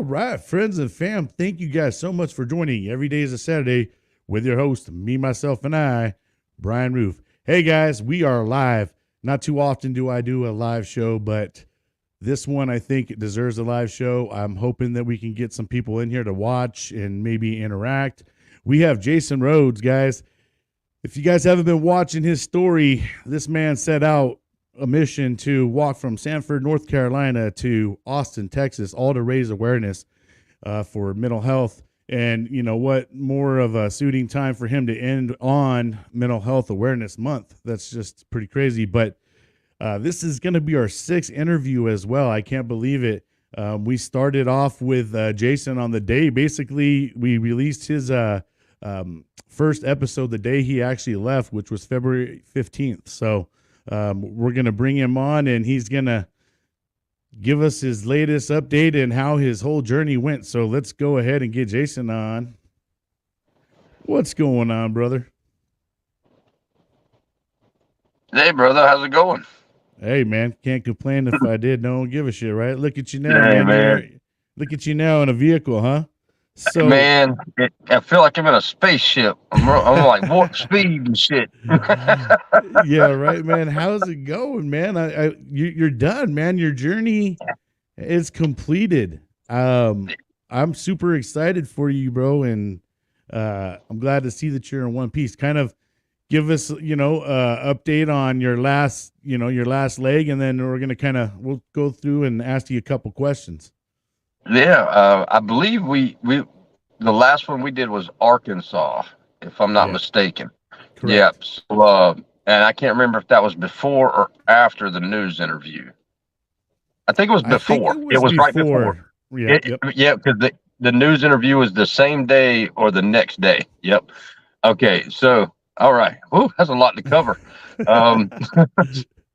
All right, friends and fam, thank you guys so much for joining. Every day is a Saturday with your host, me, myself, and I, Brian Roof. Hey guys, we are live. Not too often do I do a live show, but this one I think it deserves a live show. I'm hoping that we can get some people in here to watch and maybe interact. We have Jason Rhodes, guys. If you guys haven't been watching his story, this man set out a mission to walk from Sanford, North Carolina to Austin, Texas, all to raise awareness for mental health. And you know what? More of a suiting time for him to end on Mental Health Awareness Month. That's just pretty crazy. But this is going to be our 6th interview as well. I can't believe it. We started off with Jason on the day. Basically, we released his first episode the day he actually left, which was February 15th. So we're going to bring him on, and he's going to give us his latest update and how his whole journey went. So let's go ahead and get Jason on. What's going on, brother? Hey, brother. How's it going? Hey, man. Can't complain if I did. No one give a shit, right? Look at you now, Hey, man. Look at you now in a vehicle, huh? So, man, I feel like I'm in a spaceship. I'm like warp speed and shit. yeah, right, man. How's it going, man? You're done, man. Your journey is completed. I'm super excited for you, bro, and I'm glad to see that you're in one piece. Kind of give us, update on your last leg, and then we'll go through and ask you a couple questions. Yeah, I believe we the last one we did was Arkansas, if I'm not mistaken. Correct. Yep. So, and I can't remember if that was before or after the news interview. I think it was before. It was right before. Yeah. Yeah, because the news interview was the same day or the next day. Yep. Okay. So, all right. Ooh, that's a lot to cover.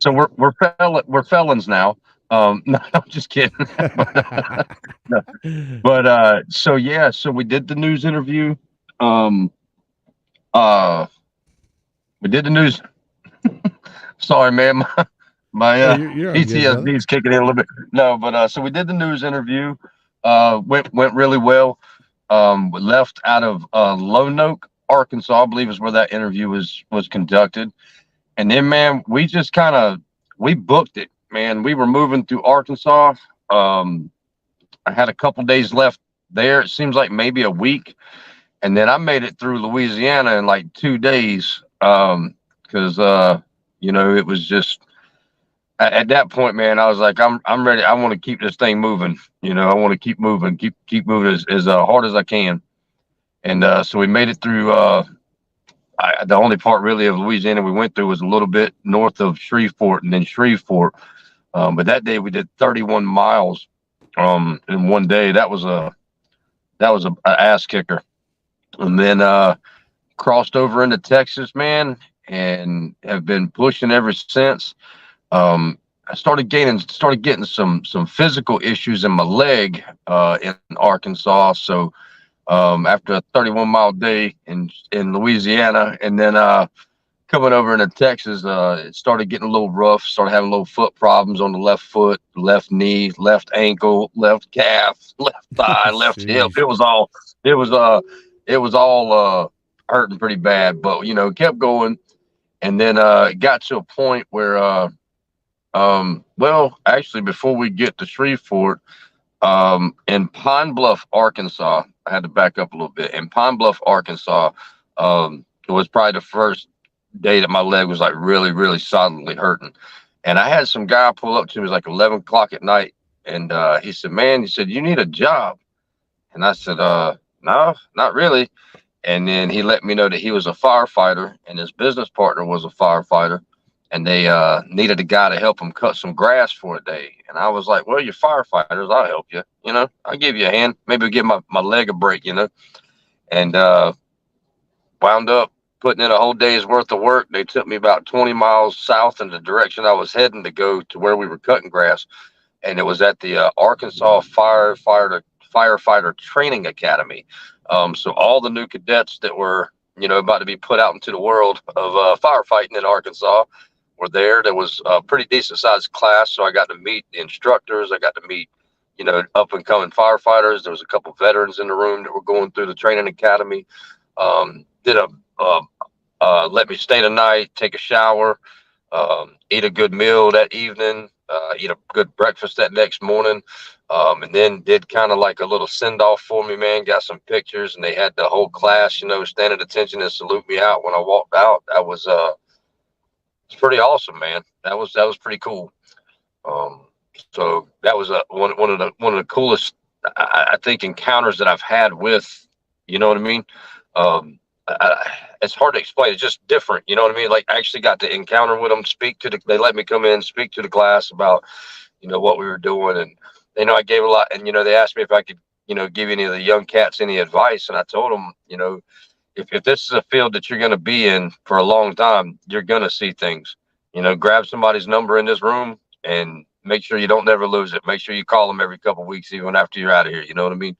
So we're felons now. No, I'm just kidding. So we did the news interview. We did the news. Sorry, man. My PTSD is kicking in a little bit. No, but so we did the news interview. Went really well. We left out of Lonoke, Arkansas, I believe is where that interview was conducted. And then, man, we just we booked it, man. We were moving through Arkansas. I had a couple days left there. It seems like maybe a week. And then I made it through Louisiana in like 2 days. Because it was just at that point, man, I was like, I'm ready. I want to keep this thing moving. I want to keep moving, keep moving as hard as I can. And so we made it through. The only part really of Louisiana we went through was a little bit north of Shreveport and then Shreveport. But that day we did 31 miles in one day. That was a ass kicker. And then crossed over into Texas, man, and have been pushing ever since. I started getting some physical issues in my leg in Arkansas. So after a 31-mile day in Louisiana, and then coming over into Texas, it started getting a little rough. Started having little foot problems on the left foot, left knee, left ankle, left calf, left thigh, left hip. It was all hurting pretty bad, but kept going. And then it got to a point where actually before we get to Shreveport, in Pine Bluff, Arkansas, I had to back up a little bit. In Pine Bluff, Arkansas, it was probably the first day that my leg was like really, really solidly hurting. And I had some guy pull up to me, it was like 11 o'clock at night. And he said, you need a job. And I said, no, not really. And then he let me know that he was a firefighter and his business partner was a firefighter. And they needed a guy to help them cut some grass for a day. And I was like, well, you're firefighters. I'll help you. I'll give you a hand. Maybe I'll give my leg a break, And wound up putting in a whole day's worth of work. They took me about 20 miles south in the direction I was heading to go to where we were cutting grass. And it was at the Arkansas Firefighter Training Academy. So all the new cadets that were, about to be put out into the world of firefighting in Arkansas were there. There was a pretty decent sized class. So I got to meet the instructors. I got to meet up and coming firefighters. There was a couple veterans in the room that were going through the training academy. Did let me stay the night, take a shower, eat a good meal that evening, eat a good breakfast that next morning. And then did kind of like a little send off for me, man. Got some pictures, and they had the whole class, stand at attention and salute me out when I walked out. That was it's pretty awesome, man. That was pretty cool. So that was one of the coolest, I think, encounters that I've had with, you know what I mean? It's hard to explain. It's just different. You know what I mean? Like, I actually got to encounter with them, they let me come in, speak to the class about, what we were doing. And, I gave a lot, and, they asked me if I could, give any of the young cats any advice. And I told them, if this is a field that you're going to be in for a long time, you're going to see things, grab somebody's number in this room and make sure you don't never lose it. Make sure you call them every couple of weeks, even after you're out of here. You know what I mean?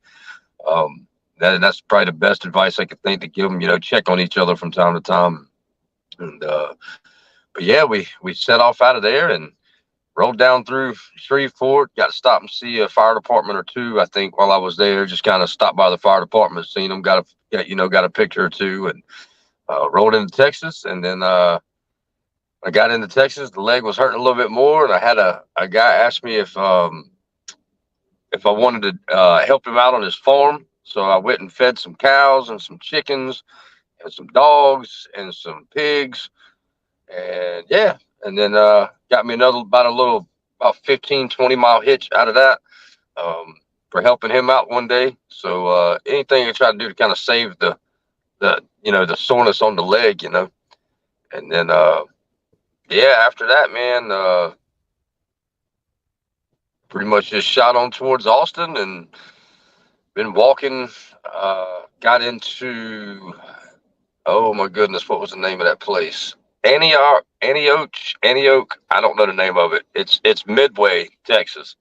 That's probably the best advice I could think to give them, check on each other from time to time. And, but yeah, we set off out of there and rode down through Shreveport, got to stop and see a fire department or two, I think, while I was there. Just kind of stopped by the fire department, seen them, got a picture or two, and rode into Texas. And then I got into Texas, the leg was hurting a little bit more, and I had a guy ask me if I wanted to help him out on his farm. So I went and fed some cows and some chickens and some dogs and some pigs. And yeah, and then got me about 15, 20-mile hitch out of that for helping him out one day. So anything I try to do to kind of save the soreness on the leg, And then yeah, after that, man, pretty much just shot on towards Austin and been walking. Got into, oh my goodness, what was the name of that place? Antioch. I don't know the name of it. It's Midway, Texas.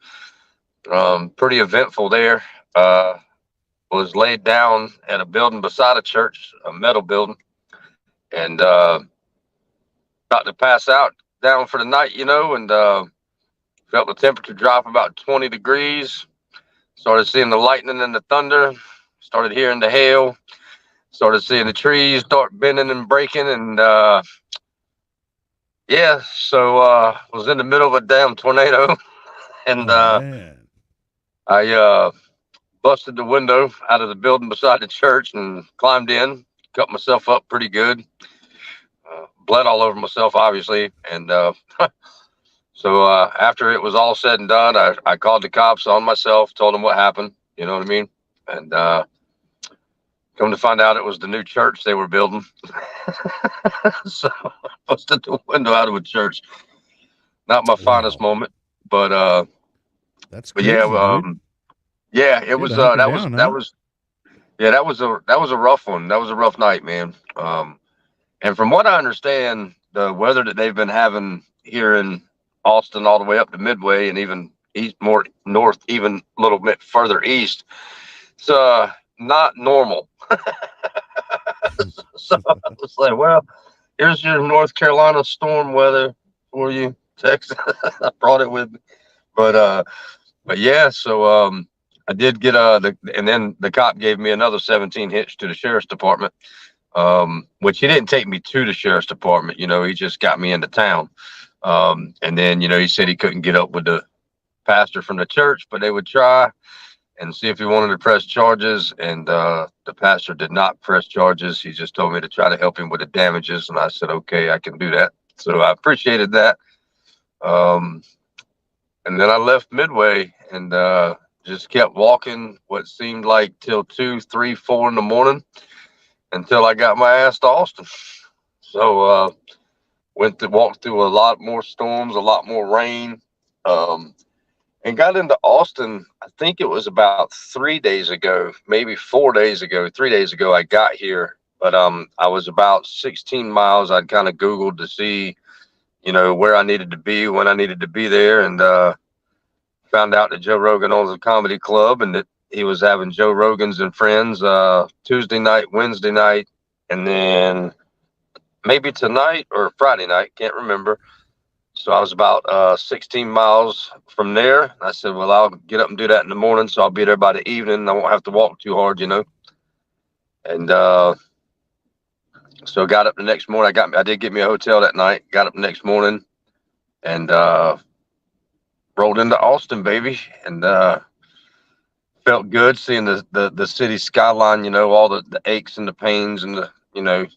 Pretty eventful there. Was laid down at a building beside a church, a metal building, and about to pass out down for the night, and felt the temperature drop about 20 degrees. Started seeing the lightning and the thunder. Started hearing the hail. Started seeing the trees start bending and breaking, and yeah, so was in the middle of a damn tornado, and I busted the window out of the building beside the church and climbed in, cut myself up pretty good, bled all over myself, obviously, and so after it was all said and done, I called the cops on myself, told them what happened, you know what I mean, and come to find out it was the new church they were building. So I busted the window out of a church. Not my finest moment, but that's crazy, yeah, it was that was a rough one. That was a rough night, man. And from what I understand, the weather that they've been having here in Austin all the way up to Midway and even east, more north, even a little bit further east, it's not normal. So I was like, well, here's your North Carolina storm weather for you, Texas. I brought it with me. But yeah, so I did get and then the cop gave me another 17 hitch to the sheriff's department, which he didn't take me to the sheriff's department. He just got me into town. And then, he said he couldn't get up with the pastor from the church, but they would try and see if he wanted to press charges. And the pastor did not press charges. He just told me to try to help him with the damages. And I said, okay, I can do that. So I appreciated that. And then I left Midway and just kept walking what seemed like till 2, 3, 4 in the morning until I got my ass to Austin. So walked through a lot more storms, a lot more rain, and got into Austin. I think it was about 3 days ago, maybe 4 days ago, 3 days ago I got here. But I was about 16 miles. I'd kind of Googled to see, where I needed to be, when I needed to be there, and found out that Joe Rogan owns a comedy club and that he was having Joe Rogan's and Friends Tuesday night, Wednesday night, and then maybe tonight or Friday night, can't remember. So I was about 16 miles from there. I said, well, I'll get up and do that in the morning, so I'll be there by the evening. I won't have to walk too hard, you know. And so I got up the next morning. I did get me a hotel that night. Got up the next morning and rolled into Austin, baby, and felt good seeing the city skyline. You know, all the aches and the pains and the, you know,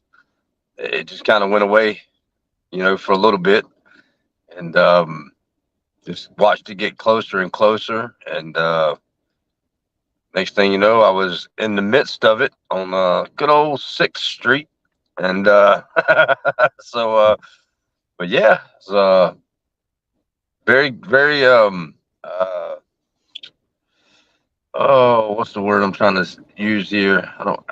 it just kind of went away, you know, for a little bit, and just watched it get closer and closer. And next thing you know, I was in the midst of it on good old 6th Street, and so. But yeah, it's very, very oh, what's the word I'm trying to use here? I don't.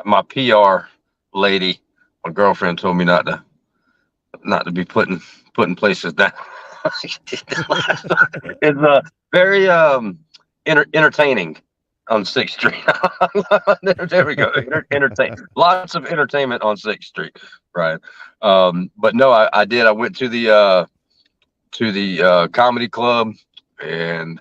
My PR lady, my girlfriend told me not to be putting places down. It's very entertaining on 6th Street. There we go. Entertain. Lots of entertainment on 6th Street, right? But no, I did. I went to the comedy club, and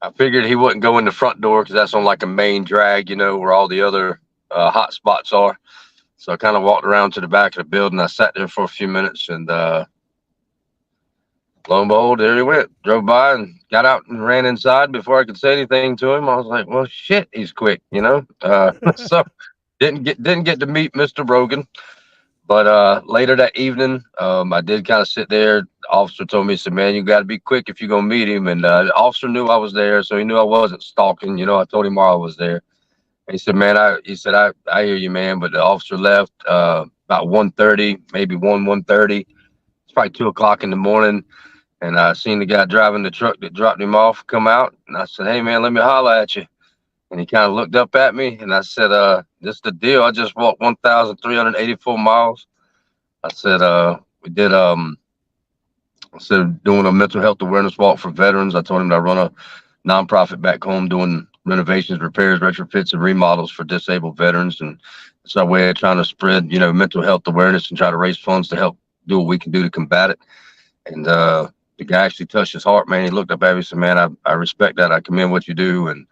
I figured he wouldn't go in the front door because that's on like a main drag, you know, where all the other hot spots are. So I kind of walked around to the back of the building. I sat there for a few minutes, and lo and behold, there he went. Drove by and got out and ran inside before I could say anything to him. I was like, well, shit, he's quick, you know. So didn't get to meet Mr. Rogan. But later that evening, I did kind of sit there. The officer told me, he said, man, you got to be quick if you're going to meet him. And the officer knew I was there, so he knew I wasn't stalking. You know, I told him why I was there. And he said, man, I hear you, man. But the officer left about 1:30, maybe 1:30. It's probably 2 o'clock in the morning. And I seen the guy driving the truck that dropped him off come out. And I said, hey, man, let me holler at you. And he kind of looked up at me, and I said, this is the deal. I just walked 1,384 miles. I said, we did, doing a mental health awareness walk for veterans. I told him that I run a nonprofit back home doing renovations, repairs, retrofits, and remodels for disabled veterans. And it's our way of trying to spread, you know, mental health awareness and try to raise funds to help do what we can do to combat it. And the guy actually touched his heart, man. He looked up at me and said, man, I respect that. I commend what you do. And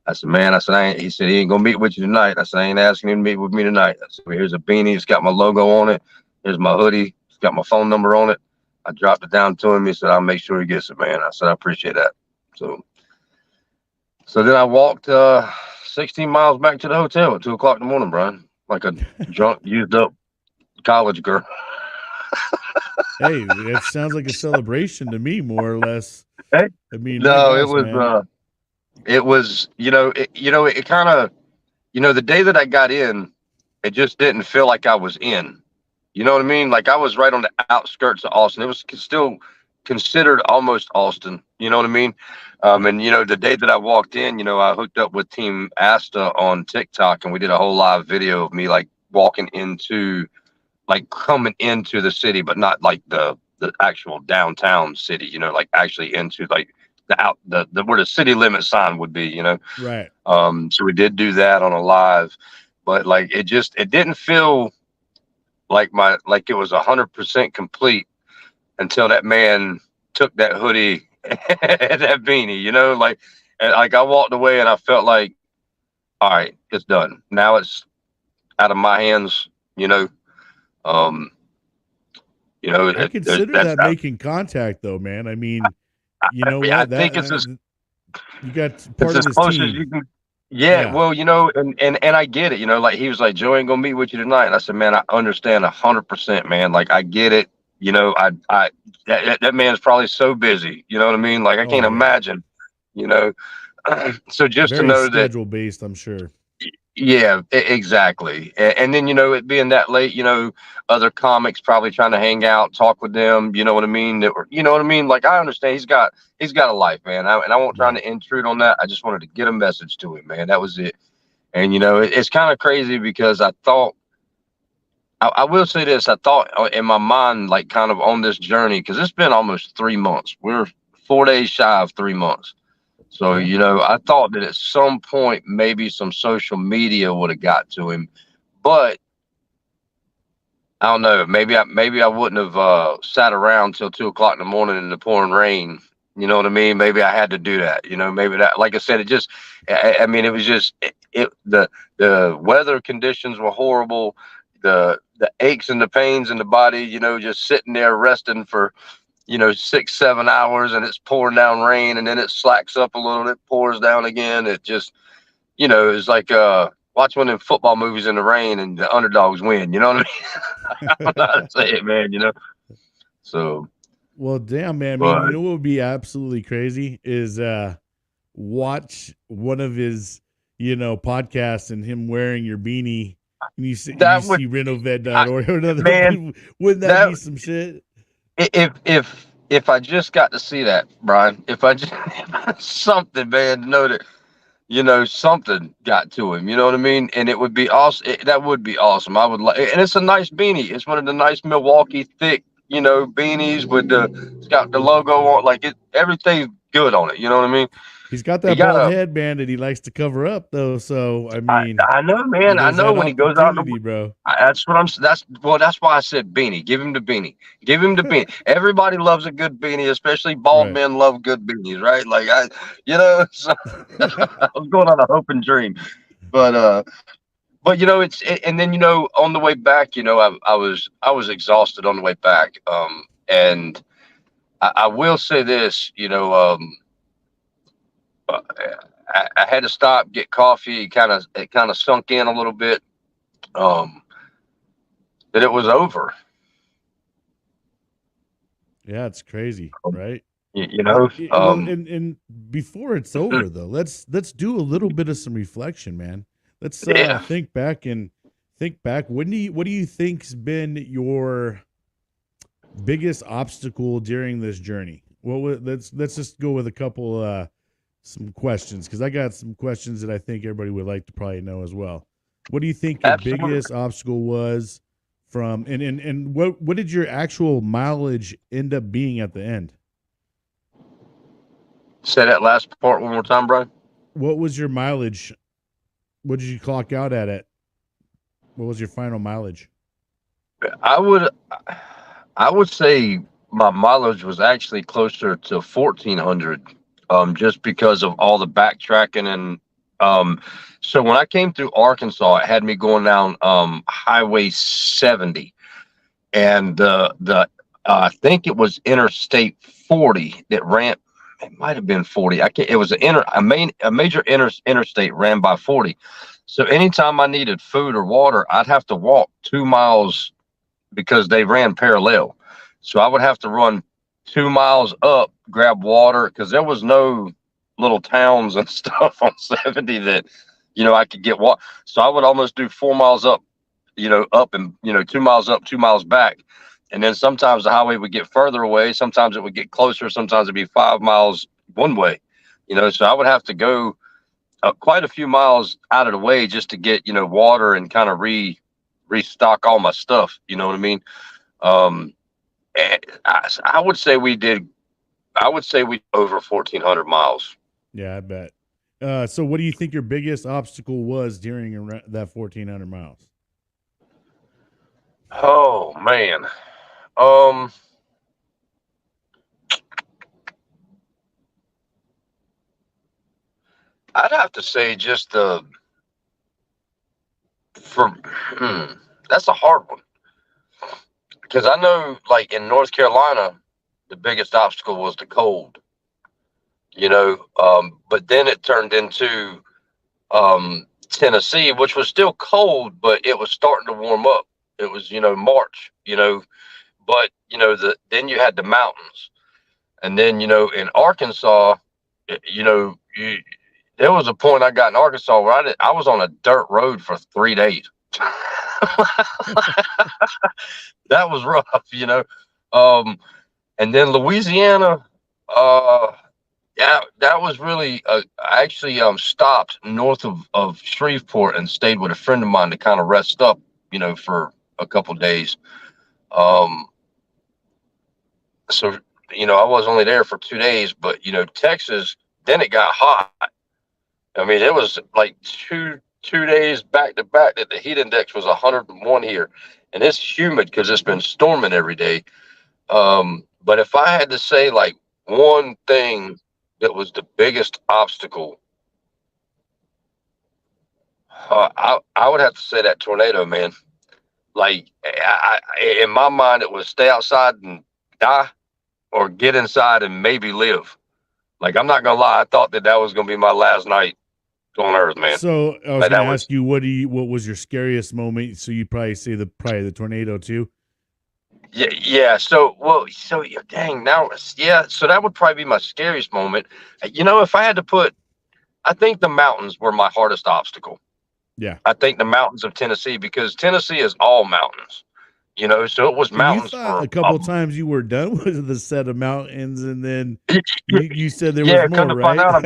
I said, man, he said, he ain't going to meet with you tonight. I said, I ain't asking him to meet with me tonight. I said, well, here's a beanie. It's got my logo on it. Here's my hoodie. It's got my phone number on it. I dropped it down to him. He said, I'll make sure he gets it, man. I said, I appreciate that. So then I walked 16 miles back to the hotel at 2 o'clock in the morning, Brian, like a drunk, used up college girl. Hey, it sounds like a celebration to me, more or less. Hey, I mean, no, gosh, it was, it kind of, the day that I got in, it just didn't feel like I was in. You know what I mean? Like I was right on the outskirts of Austin. It was still considered almost Austin. You know what I mean? And, the day that I walked in, I hooked up with Team Asta on TikTok, and we did a whole live video of me like walking into, like coming into the city, but not like the actual downtown city, like actually into like the where the city limit sign would be, Right. So we did do that on a live, but like it didn't feel like it was 100% complete until that man took that hoodie and that beanie, like I walked away and I felt like, all right, it's done. Now it's out of my hands, I consider that making contact, though, man. I mean, you know what? I think it's you got part of this team. As you can. Yeah, well, and I get it. Like he was like, Joe ain't gonna meet with you tonight, and I said, man, I understand 100%, man. Like I get it. That man's probably so busy. You know what I mean? Like I can't imagine. So just Very to know schedule based, I'm sure. Yeah, exactly. And then, it being that late, other comics probably trying to hang out, talk with them. You know what I mean? Like, I understand he's got a life, man. And I won't try to intrude on that. I just wanted to get a message to him, man. That was it. And, it's kind of crazy because I thought, I will say this. I thought in my mind, like kind of on this journey, because it's been almost 3 months. We're 4 days shy of 3 months. So, I thought that at some point, maybe some social media would have got to him, but I don't know. Maybe I wouldn't have sat around till 2 o'clock in the morning in the pouring rain. You know what I mean? Maybe I had to do that. You know, maybe that. Like I said, it just. I mean, it was just the weather conditions were horrible. The aches and the pains in the body. You know, just sitting there resting for 6-7 hours, and it's pouring down rain, and then it slacks up a little, it pours down again. It just it's like watch one of them football movies in the rain and the underdogs win. You know what I mean? I don't know how to say it, man. So. Well, damn, man. I mean, But what would be absolutely crazy is watch one of his, podcasts and him wearing your beanie. And you see that would, Renovet.org or another. man, Wouldn't that be some shit? if I just got to see that, Brian, if I just something, man, to know that something got to him. You know what I mean? And it would be awesome. That would be awesome. I would like, and it's a nice beanie. It's one of the nice Milwaukee thick, beanies with it's got the logo on, like it. Everything's good on it. You know what I mean? He's got that bald head, man, that he likes to cover up, though. So I mean, I know, man. I know when he goes out, bro. That's what I'm. That's why I said beanie. Give him the beanie. Give him the beanie. Everybody loves a good beanie, especially bald men love good beanies, right? Like so I was going on a hope and dream, but and then on the way back, I was exhausted on the way back, and I will say this, I had to stop, get coffee. It kind of sunk in a little bit, that it was over. Yeah, it's crazy, right? And before it's over, though, let's do a little bit of some reflection, man. Let's think back. What do you think's been your biggest obstacle during this journey? Let's just go with a couple some questions, because I got some questions that I think everybody would like to probably know as well. What do you think your biggest obstacle was from, and what did your actual mileage end up being at the end? Say that last part one more time, Brian. What was your mileage? What did you clock out at? What was your final mileage? I would say my mileage was actually closer to 1,400, just because of all the backtracking. And so when I came through Arkansas, it had me going down Highway 70, and I think it was Interstate 40 that ran. It might have been 40. It was a major interstate ran by 40. So anytime I needed food or water, I'd have to walk 2 miles because they ran parallel. So I would have to run 2 miles up, grab water, because there was no little towns and stuff on 70 that, I could get water. So I would almost do 4 miles up, up and, 2 miles up, 2 miles back. And then sometimes the highway would get further away. Sometimes it would get closer. Sometimes it'd be 5 miles one way, so I would have to go quite a few miles out of the way just to get, water and kind of restock all my stuff. You know what I mean? And I would say we over 1,400 miles. Yeah, I bet. So what do you think your biggest obstacle was during that 1,400 miles? Oh, man. I'd have to say just that's a hard one, because I know, like in North Carolina, the biggest obstacle was the cold, but then it turned into Tennessee, which was still cold, but it was starting to warm up. It was, March, but then you had the mountains, and then in Arkansas, there was a point I got in Arkansas where I was on a dirt road for 3 days. That was rough. And then Louisiana, yeah, that was really. I actually stopped north of Shreveport and stayed with a friend of mine to kind of rest up, for a couple of days. So I was only there for 2 days, but Texas, then it got hot. I mean, it was like 2 days back to back that the heat index was 101 here, and it's humid because it's been storming every day. But if I had to say like one thing that was the biggest obstacle, I would have to say that tornado, man. Like in my mind, it was stay outside and die, or get inside and maybe live. Like, I'm not gonna lie, I thought that was gonna be my last night on Earth, man. So I was gonna ask you, what was your scariest moment? So you'd probably say probably the tornado too. Yeah. So dang, now, yeah. So that would probably be my scariest moment. If I had to put, I think the mountains were my hardest obstacle. Yeah. I think the mountains of Tennessee, because Tennessee is all mountains. So it was mountains. You thought a couple times you were done with the set of mountains, and then you said there was more, come to right? Find out,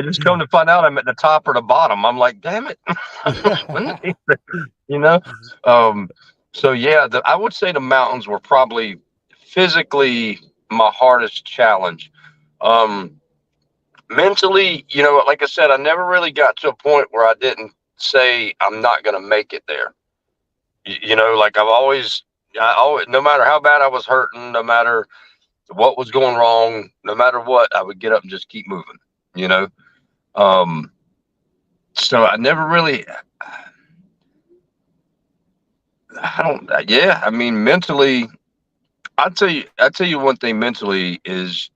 just come to find out I'm at the top or the bottom. I'm like, damn it. So yeah, I would say the mountains were probably physically my hardest challenge. Mentally, like I said, I never really got to a point where I didn't say I'm not going to make it there. Like I always, no matter how bad I was hurting, no matter what was going wrong, no matter what, I would get up and just keep moving, So I never really, I mean, mentally, I'd tell you one thing mentally is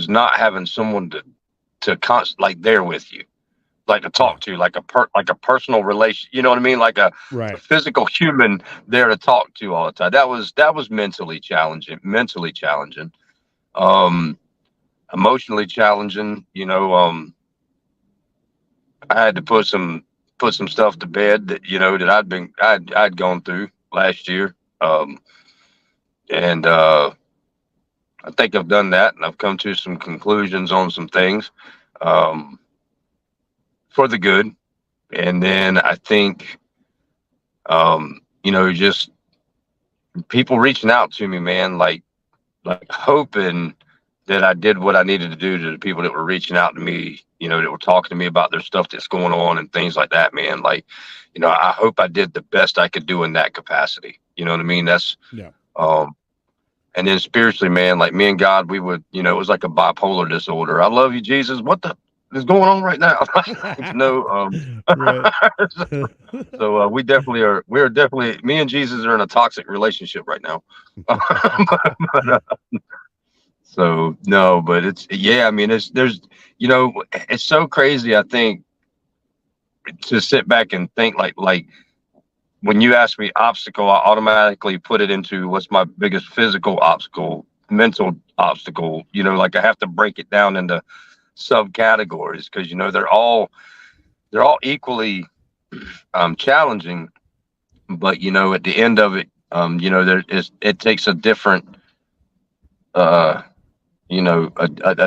not having someone to like there with you, like to talk to, like a personal relation, you know what I mean? Like a physical human there to talk to all the time. That was mentally challenging, emotionally challenging. I had to put some stuff to bed that, that I'd gone through last year. And I think I've done that, and I've come to some conclusions on some things, for the good. And then I think, just people reaching out to me, man, like hoping that I did what I needed to do to the people that were reaching out to me, that were talking to me about their stuff that's going on and things like that, man. Like, I hope I did the best I could do in that capacity. You know what I mean? That's, and then spiritually, man, like me and God, we would, it was like a bipolar disorder. I love you, Jesus. What the is going on right now? So we definitely are. We're definitely, me and Jesus are in a toxic relationship right now. So no, but it's, I mean, there's, it's so crazy. I think to sit back and think like when you ask me obstacle, I automatically put it into what's my biggest physical obstacle, mental obstacle. Like I have to break it down into subcategories because they're all equally challenging. But at the end of it, it takes a different a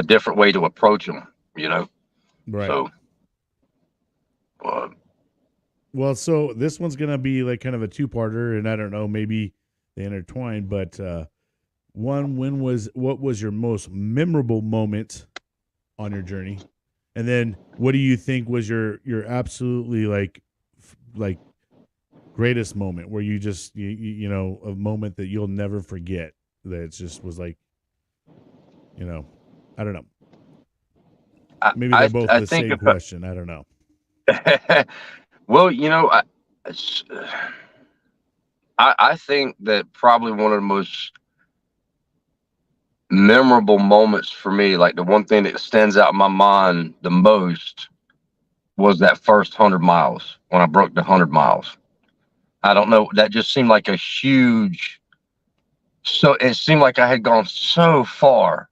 different way to approach them. Right. So. Well, so this one's gonna be like kind of a two-parter, and I don't know, maybe they intertwine, but what was your most memorable moment on your journey? And then what do you think was your absolutely like greatest moment where you just a moment that you'll never forget, that it just was like, I don't know. Maybe they're both the same question. I don't know. Well, I think that probably one of the most memorable moments for me, like the one thing that stands out in my mind the most, was that first 100 miles when I broke the 100 miles. I don't know. That just seemed like a huge. So it seemed like I had gone so far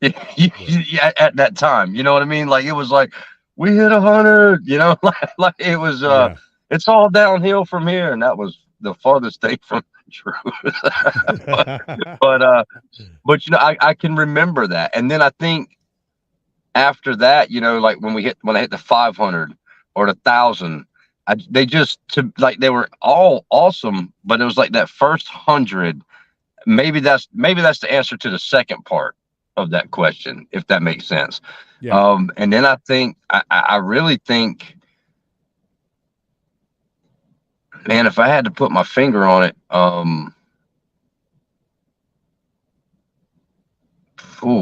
at that time. You know what I mean? Like it was like we hit 100. Like it was. It's all downhill from here, and that was the farthest thing from the truth. but I can remember that, and then I think after that, like when I hit the 500 or the 1,000. They were all awesome, but it was like that first 100. Maybe that's the answer to the second part of that question, if that makes sense. Yeah. And then I think I really think man, if I had to put my finger on it, oh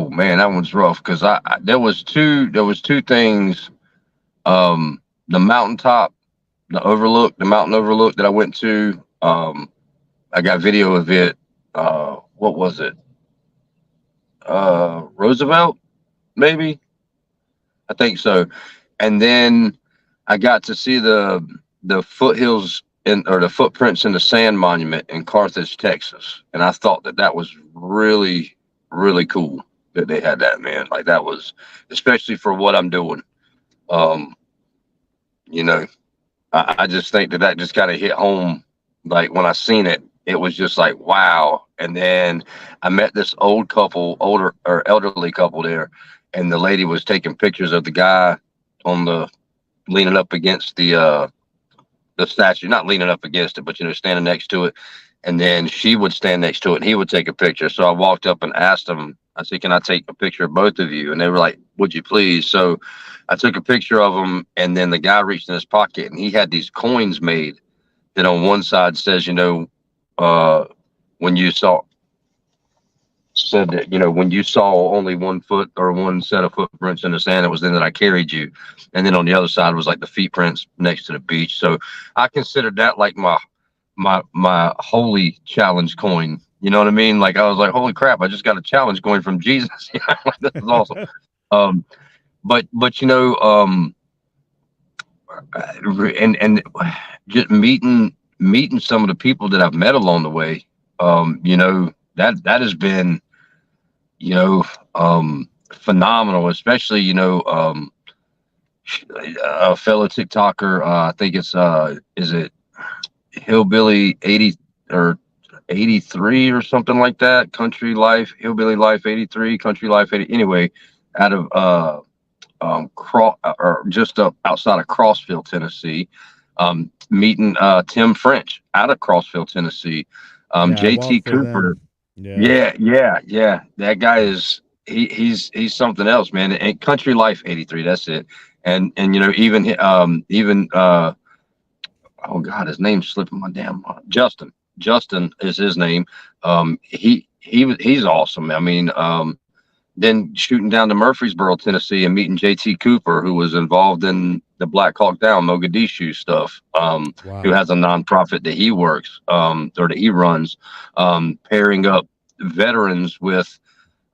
man, that one's rough because there was two things. The mountaintop, the mountain overlook that I went to. I got video of it. What was it? Roosevelt, maybe. I think so. And then I got to see the foothills or the footprints in the sand monument in Carthage, Texas. And I thought that was really, really cool that they had that, man. Like that was, especially for what I'm doing. Um, you know, I just think that just kind of hit home. Like when I seen it, it was just like, wow. And then I met this elderly couple there, and the lady was taking pictures of the guy on the leaning up against the statue, not leaning up against it, but standing next to it. And then she would stand next to it and he would take a picture. So I walked up and asked them, I said, can I take a picture of both of you? And they were like, would you please? So I took a picture of them, and then the guy reached in his pocket and he had these coins made that on one side says, when you saw said that, when you saw only 1 foot or one set of footprints in the sand, it was then that I carried you. And then on the other side was like the feet prints next to the beach. So I considered that like my holy challenge coin. You know what I mean? Like I was like, holy crap, I just got a challenge coin from Jesus. Like, this is awesome. But and just meeting some of the people that I've met along the way, that has been, phenomenal, especially, a fellow TikToker, I think it's, is it Hillbilly 80 or 83 or something like that? Hillbilly Life 83, Country Life 80. Anyway, out of, just up outside of Crossville, Tennessee, meeting Tim French out of Crossville, Tennessee. JT Cooper. Yeah. That guy is he's something else, man. And Country Life 83, that's it. And even oh God, his name's slipping my damn mind. Justin is his name. He's awesome. I mean, then shooting down to Murfreesboro, Tennessee, and meeting JT Cooper, who was involved in the Black Hawk Down Mogadishu stuff, who has a nonprofit that he works, or that he runs, pairing up veterans with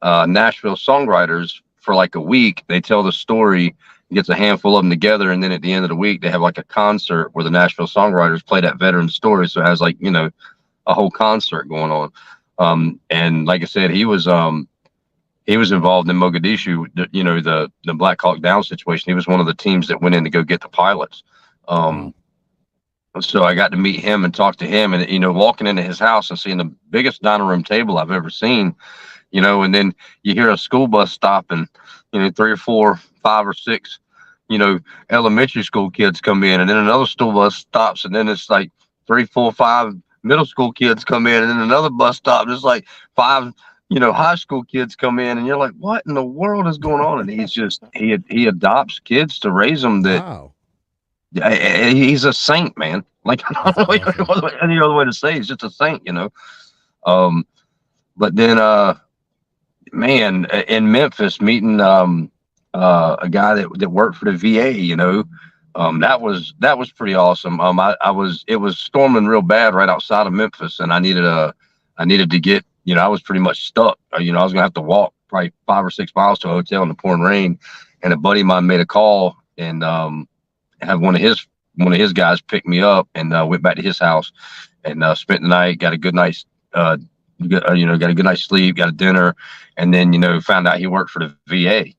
Nashville songwriters for like a week. They tell the story, gets a handful of them together, and then at the end of the week, they have like a concert where the Nashville songwriters play that veteran story. So it has like, a whole concert going on. And like I said, he was involved in Mogadishu, the Black Hawk Down situation. He was one of the teams that went in to go get the pilots. So I got to meet him and talk to him, and, walking into his house and seeing the biggest dining room table I've ever seen, and then you hear a school bus stop, and, 3 or 4, 5 or 6, elementary school kids come in, and then another school bus stops, and then it's like 3, 4, 5 middle school kids come in, and then another bus stop. There's like 5, high school kids come in, and you're like, what in the world is going on? And he's just, he adopts kids to raise them. Wow. He's a saint, man. Like, I don't know any other way to say it. He's just a saint, but then, man, in Memphis, meeting, a guy that worked for the VA, that was pretty awesome. It was storming real bad right outside of Memphis, and I needed to get, I was pretty much stuck. I was gonna have to walk probably 5 or 6 miles to a hotel in the pouring rain. And a buddy of mine made a call and have one of his guys pick me up, and went back to his house and spent the night. Got a good night's got a good night's sleep, got a dinner, and then found out he worked for the VA.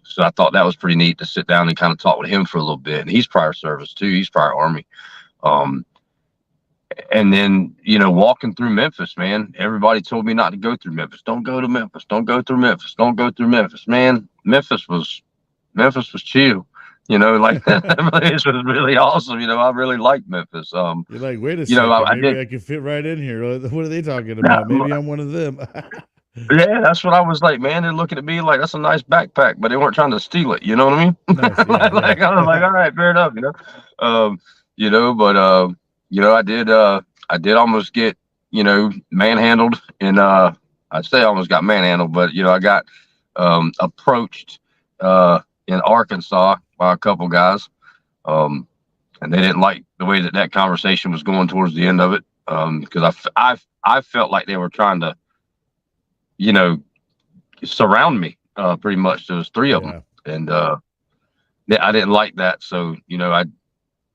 So I thought that was pretty neat to sit down and kind of talk with him for a little bit. And he's prior service too. He's prior Army. And then, walking through Memphis, man, everybody told me not to go through Memphis. Don't go to Memphis. Don't go through Memphis. Don't go through Memphis. Man, Memphis was chill. Like this was really awesome. I really liked Memphis. You're like, wait a second, maybe I can fit right in here. What are they talking about? Maybe I'm one of them. Yeah, that's what I was like, man. They're looking at me like that's a nice backpack, but they weren't trying to steal it. You know what I mean? Nice, yeah, like I was like, all right, fair enough. But I did almost get, manhandled, and I'd say I almost got manhandled, but I got approached in Arkansas by a couple guys, and they didn't like the way that conversation was going towards the end of it, because I felt like they were trying to, surround me, pretty much. There was three of them, and I didn't like that, so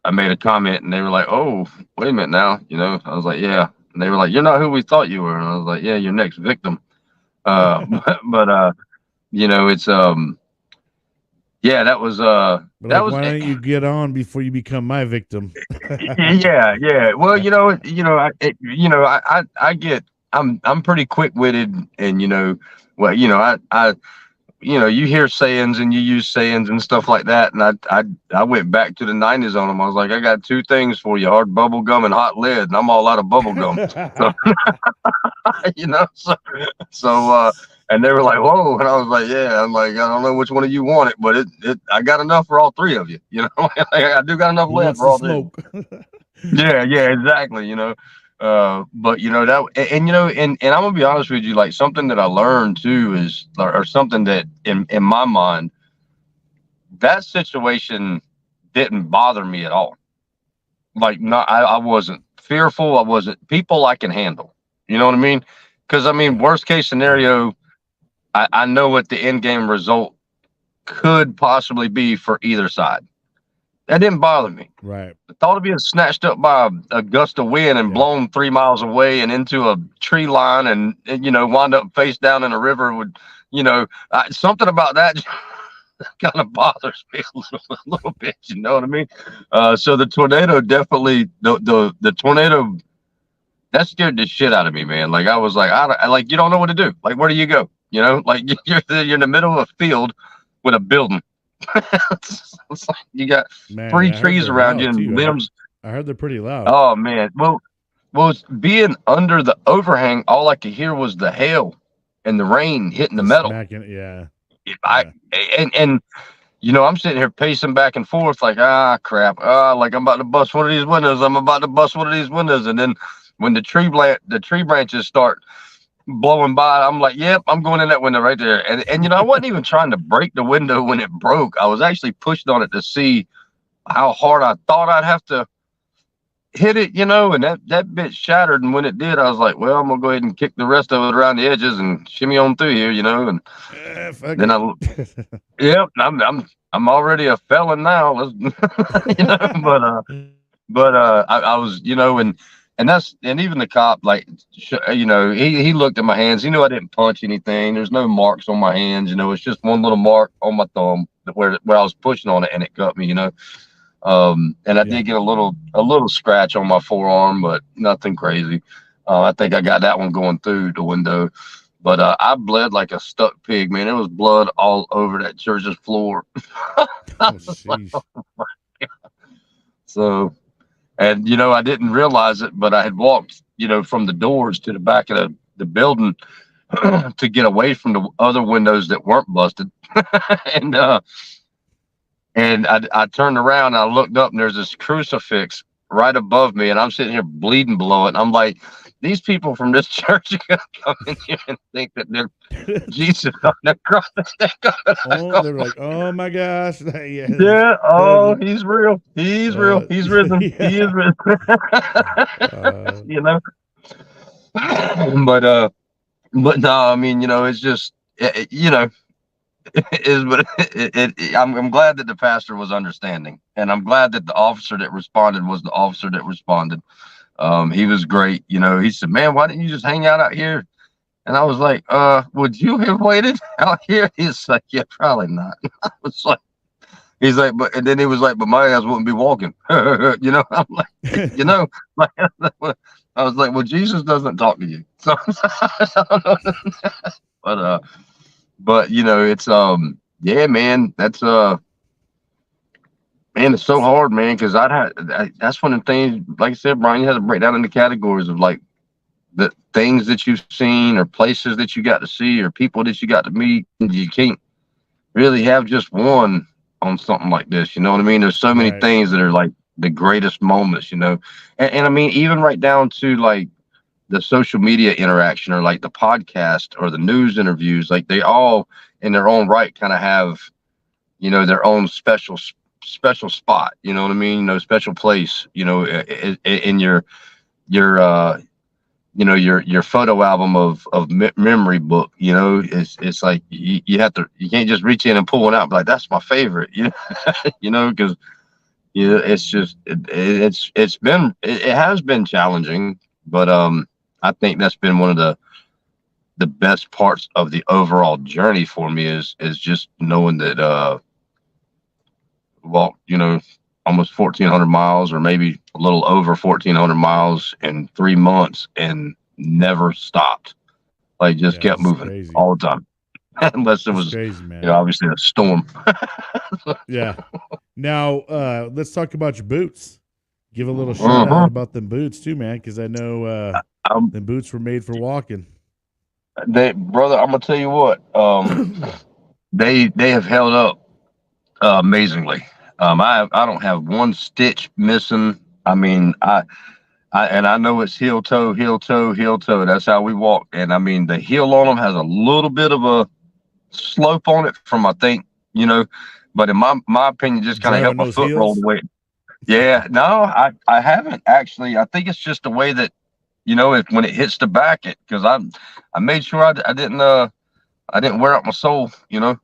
I made a comment, and they were like, "Oh, wait a minute now," I was like, "Yeah," and they were like, "You're not who we thought you were," and I was like, "Yeah, your next victim." But it's yeah, that was But that like, was why don't you get on before you become my victim? yeah. Well, I get, I'm pretty quick witted, and well, you hear sayings and you use sayings and stuff like that. And I went back to the 90s on them. I was like, I got two things for you: hard bubble gum and hot lead. And I'm all out of bubble gum. So, and they were like, whoa. And I was like, yeah. I'm like, I don't know which one of you want it, but I got enough for all three of you. Like, I do got enough lead for all three. Yeah, exactly. But that, and I'm gonna be honest with you, like, something that I learned too is, or something that in my mind, that situation didn't bother me at all. Like, not, I wasn't fearful. People I can handle. You know what I mean? Because worst case scenario, I know what the end game result could possibly be for either side. That didn't bother me. Right. The thought of being snatched up by a gust of wind and blown 3 miles away and into a tree line, and wind up face down in a river would, something about that kind of bothers me a little bit. You know what I mean? So the tornado definitely, the tornado, that scared the shit out of me, man. Like, I was like, like, you don't know what to do. Like, where do you go? Like, you're in the middle of a field with a building. It's like you got three trees around you and limbs. I heard they're pretty loud. Oh man, well, being under the overhang, all I could hear was the hail and the rain hitting the metal. Yeah. And I'm sitting here pacing back and forth, like, crap, like, I'm about to bust one of these windows. And then when the tree branches start blowing by, I'm like, yep, I'm going in that window right there. And I wasn't even trying to break the window when it broke. I was actually pushing on it to see how hard I thought I'd have to hit it, and that bit shattered. And when it did, I was like, well, I'm gonna go ahead and kick the rest of it around the edges and shimmy on through here, and then yep, I'm already a felon now. But I was, and even the cop, like, he looked at my hands. He knew I didn't punch anything. There's no marks on my hands. It's just one little mark on my thumb where I was pushing on it, and it cut me. And I did get a little scratch on my forearm, but nothing crazy. I think I got that one going through the window, but I bled like a stuck pig, man. There was blood all over that church's floor. So. And, I didn't realize it, but I had walked, from the doors to the back of the building to get away from the other windows that weren't busted. and I turned around and I looked up, and there's this crucifix right above me, and I'm sitting here bleeding below it. And I'm like, these people from this church are going to come in here and think that they're Jesus on the cross. They're like, oh my gosh. Yeah. Oh, he's real. He's real. He's risen. Yeah. He is risen. But no, it's just, I'm glad that the pastor was understanding, and I'm glad that the officer that responded was the officer that responded. He was great. He said, man, why didn't you just hang out here? And I was like, would you have waited out here? He's like, yeah, probably not. I was like, he's like, and then he was like, but my ass wouldn't be walking. I'm like, like, I was like, well, Jesus doesn't talk to you. So, but it's, yeah, man, that's, man, it's so hard, man. Cause that's one of the things, like I said, Brian, you had to break down into categories of, like, the things that you've seen, or places that you got to see, or people that you got to meet. You can't really have just one on something like this. You know what I mean? There's so many things that are, like, the greatest moments, and I mean, even right down to like the social media interaction or like the podcast or the news interviews, like they all in their own right kind of have, their own special spot, you know what I mean? Special place, in your your photo album of memory book. It's like you can't just reach in and pull one out, but like that's my favorite, because it's just it has been challenging, but I think that's been one of the best parts of the overall journey for me is just knowing that walked, almost 1,400 miles or maybe a little over 1,400 miles in 3 months and never stopped. Like just kept moving crazy. all the time. Unless it was crazy, man. Obviously a storm. Yeah. Now, let's talk about your boots. Give a little shout out about them boots too, man, because I know the boots were made for walking. Brother, I'm gonna tell you what. They have held up amazingly. I don't have one stitch missing. I mean, I know it's heel toe, heel toe, heel toe. That's how we walk. And I mean, the heel on them has a little bit of a slope on it from, I think, but in my opinion, just kind of helped my foot roll the way. Yeah, no, I haven't actually. I think it's just the way that, when it hits the back, because I made sure I didn't wear out my sole, Yeah.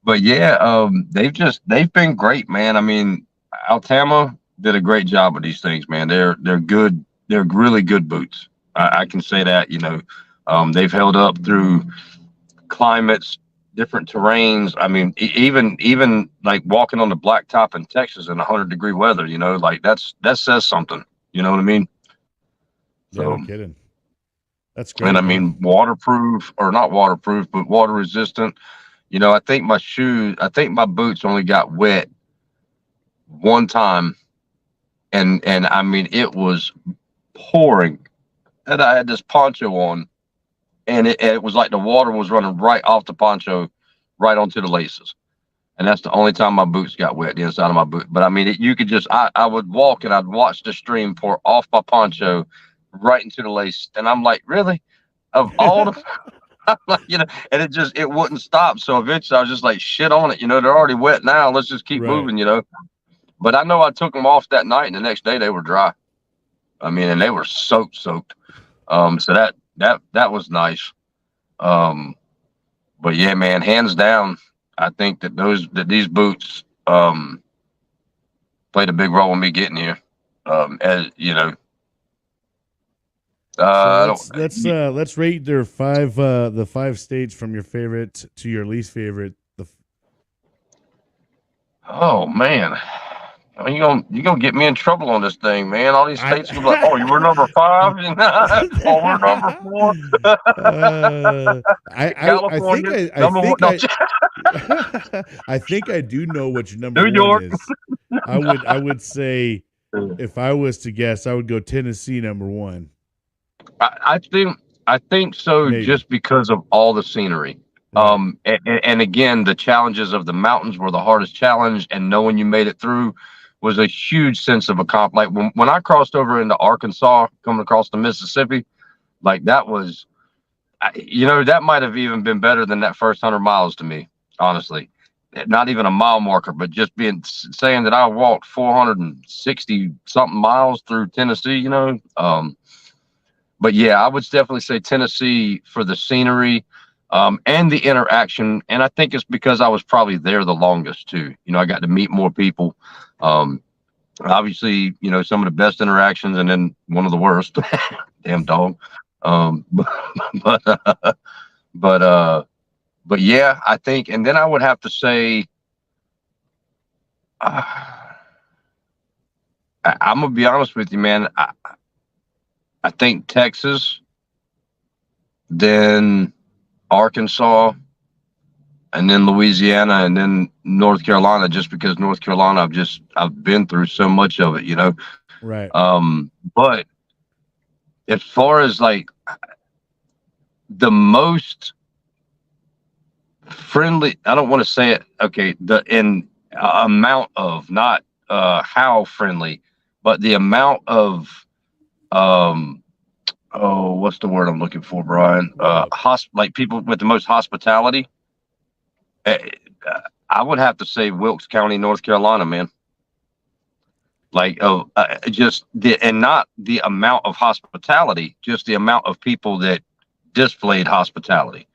But yeah, they've been great, man. I mean, Altama did a great job with these things, man. They're good. They're really good boots. I can say that, they've held up through climates, different terrains. I mean, even like walking on the blacktop in Texas in 100-degree weather, like that says something. You know what I mean? Yeah, no kidding. That's great. And I mean, waterproof or not waterproof, but water resistant. I think my boots only got wet one time, and I mean it was pouring, and I had this poncho on, and it was like the water was running right off the poncho, right onto the laces, and that's the only time my boots got wet, the inside of my boot. But I mean, you could just I would walk and I'd watch the stream pour off my poncho right into the lace, and I'm like, really, of all the and it wouldn't stop. So eventually I was just like, shit on it. They're already wet now. Let's just keep moving, But I know I took them off that night and the next day they were dry. I mean, and they were soaked. So that was nice. But yeah, man, hands down, I think that these boots, played a big role in me getting here. As you know, so let's rate their the 5 states from your favorite to your least favorite. Oh man, you gonna get me in trouble on this thing, man. All these states are like, oh, you were number 5, oh, we're number 4. I think I do know what your number New 1 is. I would say, if I was to guess, I would go Tennessee number 1. I think so. Maybe. Just because of all the scenery. Right. And again, the challenges of the mountains were the hardest challenge, and knowing you made it through was a huge sense of accomplishment. Like when I crossed over into Arkansas, coming across the Mississippi, like that was, that might have even been better than that first 100 miles to me, honestly. Not even a mile marker, but just saying that I walked 460 something miles through Tennessee, But yeah, I would definitely say Tennessee for the scenery, and the interaction. And I think it's because I was probably there the longest too. I got to meet more people. Obviously, some of the best interactions and then one of the worst. Damn dog. But yeah, I think, and then I would have to say, I'm gonna be honest with you, man. I think Texas, then Arkansas, and then Louisiana, and then North Carolina, just because North Carolina, I've been through so much of it, Right. But as far as like the most friendly, I don't want to say it. Okay. amount of not how friendly, but the amount of oh, what's the word I'm looking for, Brian? Like people with the most hospitality. Uh, I would have to say Wilkes County, North Carolina, man. Like, just and not the amount of hospitality, just the amount of people that displayed hospitality.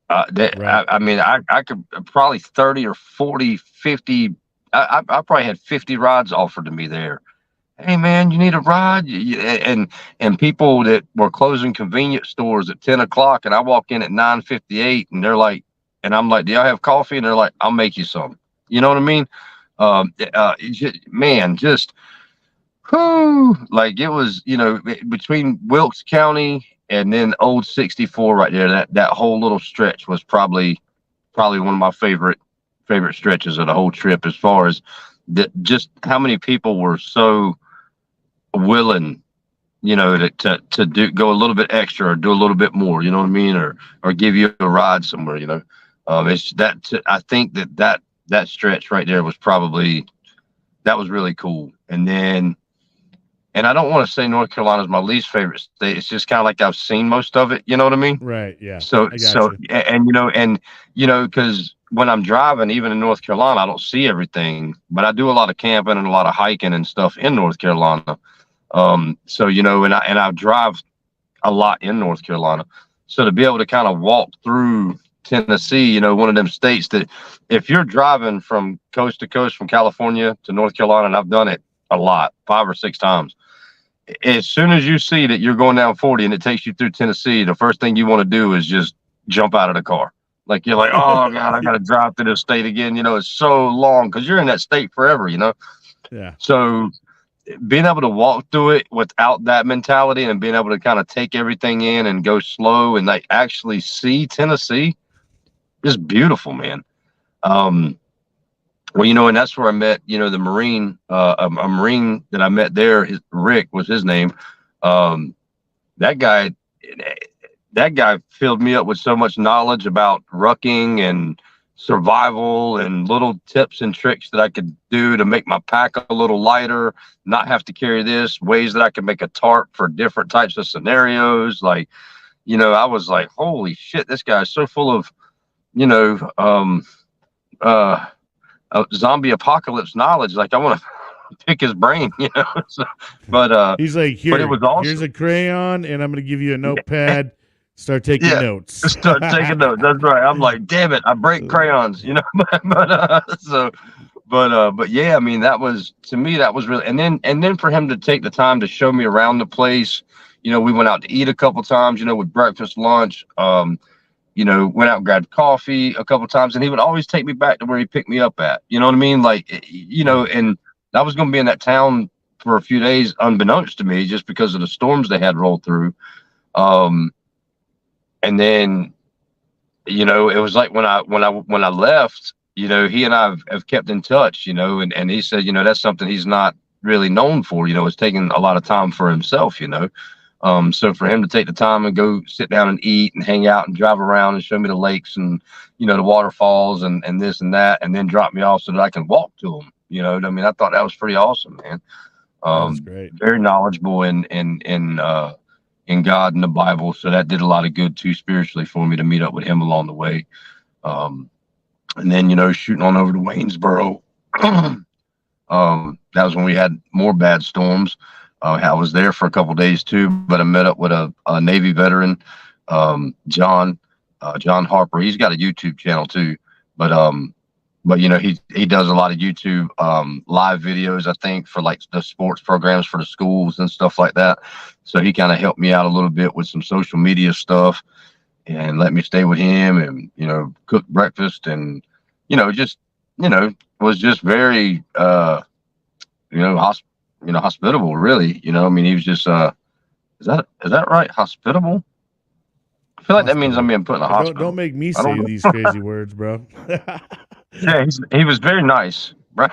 Right. I mean, I could probably 30 or 40, 50. I probably had 50 rides offered to me there. Hey man, you need a ride? And people that were closing convenience stores at 10 o'clock, and I walk in at 9:58, and they're like, and I'm like, do y'all have coffee? And they're like, I'll make you some. You know what I mean? Man, just whew, like it was, between Wilkes County and then Old 64 right there, that whole little stretch was probably one of my favorite stretches of the whole trip, as far as just how many people were so willing, to do go a little bit extra or do a little bit more, you know what I mean, or give you a ride somewhere, it's that I think that stretch right there was probably that was really cool. And I don't want to say North Carolina is my least favorite state. It's just kind of like I've seen most of it, you know what I mean? Right. Yeah. So because when I'm driving, even in North Carolina, I don't see everything, but I do a lot of camping and a lot of hiking and stuff in North Carolina. So and I drive a lot in North Carolina. So to be able to kind of walk through Tennessee, one of them states that if you're driving from coast to coast from California to North Carolina, and I've done it a lot, 5 or 6 times, as soon as you see that you're going down 40 and it takes you through Tennessee, the first thing you want to do is just jump out of the car. Like you're like, oh God, I got to drive through this state again. It's so long because you're in that state forever, Yeah. So being able to walk through it without that mentality and being able to kind of take everything in and go slow and like actually see Tennessee is beautiful, man. Well, and that's where I met, the Marine, a Marine that I met there, Rick was his name. That guy filled me up with so much knowledge about rucking and survival and little tips and tricks that I could do to make my pack a little lighter, not have to carry this, ways that I could make a tarp for different types of scenarios. Like, I was like, holy shit, this guy's so full of, zombie apocalypse knowledge. Like I want to pick his brain, So, but he's like, but it was awesome. Here's a crayon, and I'm going to give you a notepad. Start taking notes. Start taking notes. That's right. I'm like, damn it, I break crayons, but yeah, I mean, that was, to me, that was really, and then for him to take the time to show me around the place, we went out to eat a couple times, with breakfast, lunch, went out and grabbed coffee a couple times, and he would always take me back to where he picked me up at, you know what I mean? Like, and I was going to be in that town for a few days, unbeknownst to me, just because of the storms they had rolled through. And then, it was like when I left, he and I have kept in touch, and he said, that's something he's not really known for, it's taking a lot of time for himself, so for him to take the time and go sit down and eat and hang out and drive around and show me the lakes and, the waterfalls and this and that, and then drop me off so that I can walk to them, I mean, I thought that was pretty awesome, man. That's great. Very knowledgeable in God and the Bible. So that did a lot of good too, spiritually, for me to meet up with him along the way. And then, shooting on over to Waynesboro, that was when we had more bad storms. I was there for a couple of days too, but I met up with a Navy veteran, John Harper. He's got a YouTube channel too, but he does a lot of YouTube live videos, I think, for like the sports programs for the schools and stuff like that. So he kind of helped me out a little bit with some social media stuff and let me stay with him and, cook breakfast and, was just very, hospitable, really. I mean, he was just, is that right? Hospitable? I feel like that means I'm being put in a hospital. Don't make me say these crazy words, bro. Yeah, he was very nice, right?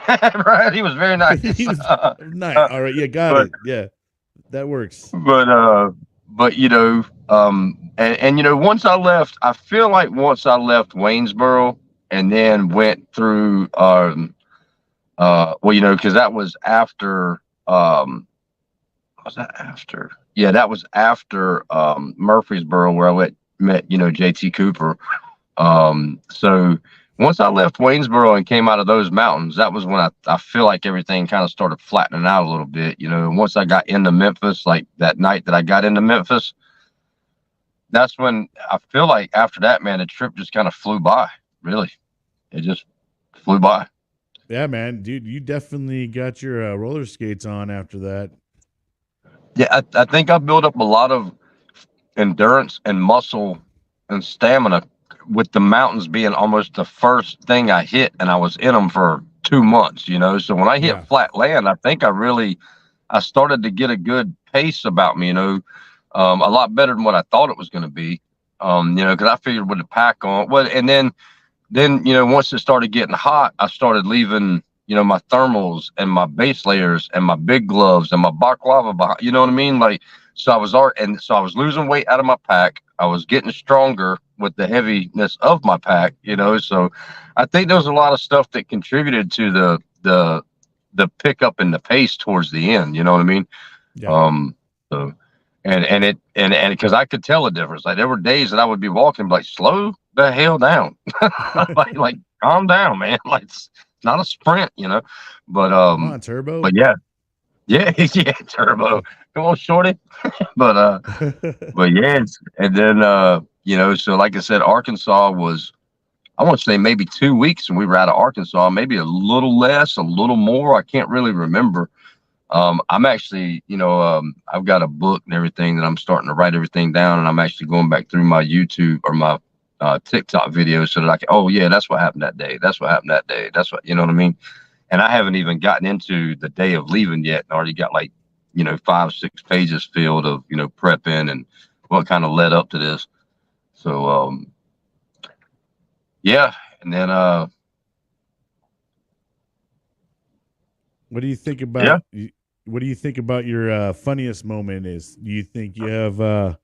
Right, he was very nice. He was nice. All right, yeah, got it. Yeah, that works. But once I left, I feel like once I left Waynesboro and then went through, well, because that was after, was that after? Yeah, that was after Murfreesboro, where I met JT Cooper. So once I left Waynesboro and came out of those mountains, that was when I feel like everything kind of started flattening out a little bit. Once I got into Memphis, like that night that I got into Memphis, that's when I feel like after that, man, the trip just kind of flew by. Really, it just flew by. Yeah, man, dude, you definitely got your roller skates on after that. Yeah, I think I built up a lot of endurance and muscle and stamina with the mountains being almost the first thing I hit, and I was in them for 2 months. So when I hit flat land, I think I started to get a good pace about me. A lot better than what I thought it was going to be. Because I figured with the pack on, well, and then once it started getting hot, I started leaving my thermals and my base layers and my big gloves and my baklava behind. You know what I mean? Like, so I was losing weight out of my pack. I was getting stronger with the heaviness of my pack. So I think there was a lot of stuff that contributed to the pickup and the pace towards the end. You know what I mean? Yeah. So and because I could tell a difference. Like, there were days that I would be walking like, slow the hell down, like calm down, man. Like, it's not a sprint, but come on, Turbo. But yeah, Turbo, come on, shorty. but yeah, and then so like I said, Arkansas was, I want to say maybe 2 weeks, and we were out of Arkansas, maybe a little less, a little more. I can't really remember. I'm actually, I've got a book and everything that I'm starting to write everything down, and I'm actually going back through my YouTube or my TikTok videos so that I can, oh yeah, that's what happened that day. That's what happened that day. That's what, you know what I mean? And I haven't even gotten into the day of leaving yet, and already got like, 5, 6 pages filled of, prepping and what kind of led up to this. So, yeah. And then, what do you think about, what do you think about your funniest moment is? Do you think you have a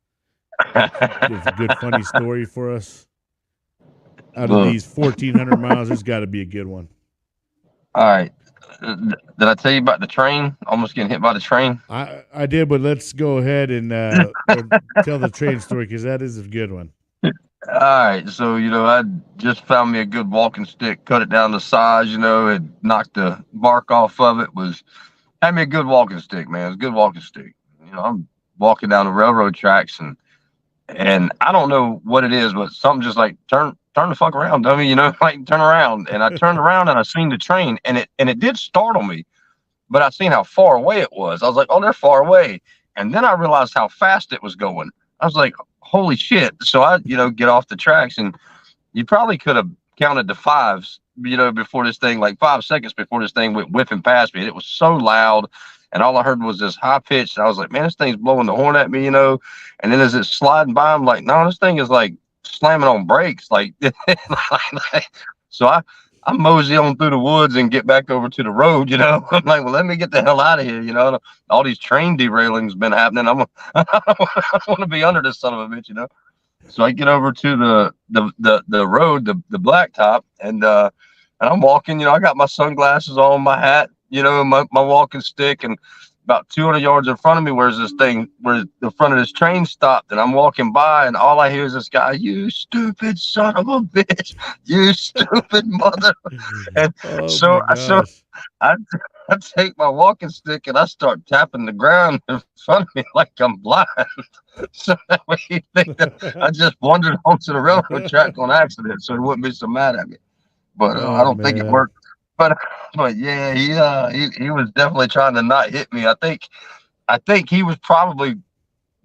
good funny story for us? Out of these 1,400 miles, there's got to be a good one. All right. Did I tell you about the train? Almost getting hit by the train? I did, but let's go ahead and tell the train story, because that is a good one. All right. So, I just found me a good walking stick, cut it down to size, and knocked the bark off of it. Had me a good walking stick, man. It was a good walking stick. I'm walking down the railroad tracks, and I don't know what it is, but something just like turn the fuck around, dummy, like turn around. And I turned around and I seen the train, and it did startle me, but I seen how far away it was. I was like, oh, they're far away. And then I realized how fast it was going. I was like, holy shit. So I, get off the tracks, and you probably could have counted to fives, before this thing, like 5 seconds before this thing went whipping past me. It was so loud, and all I heard was this high pitch. And I was like, man, this thing's blowing the horn at me, And then as it's sliding by, I'm like, no, this thing is like slamming on brakes. Like, so I mosey on through the woods and get back over to the road, I'm like, well, let me get the hell out of here, all these train derailings been happening. I want to be under this son of a bitch, So I get over to the road, the blacktop, and I'm walking, I got my sunglasses on, my hat, my walking stick, and about 200 yards in front of me, where's this thing, where the front of this train stopped, and I'm walking by, and all I hear is this guy, you stupid son of a bitch, you stupid mother. And so I take my walking stick and I start tapping the ground in front of me like I'm blind. So that way you think that I just wandered onto the railroad track on accident, so he wouldn't be so mad at me. But I don't think it worked. But yeah, he was definitely trying to not hit me. I think he was probably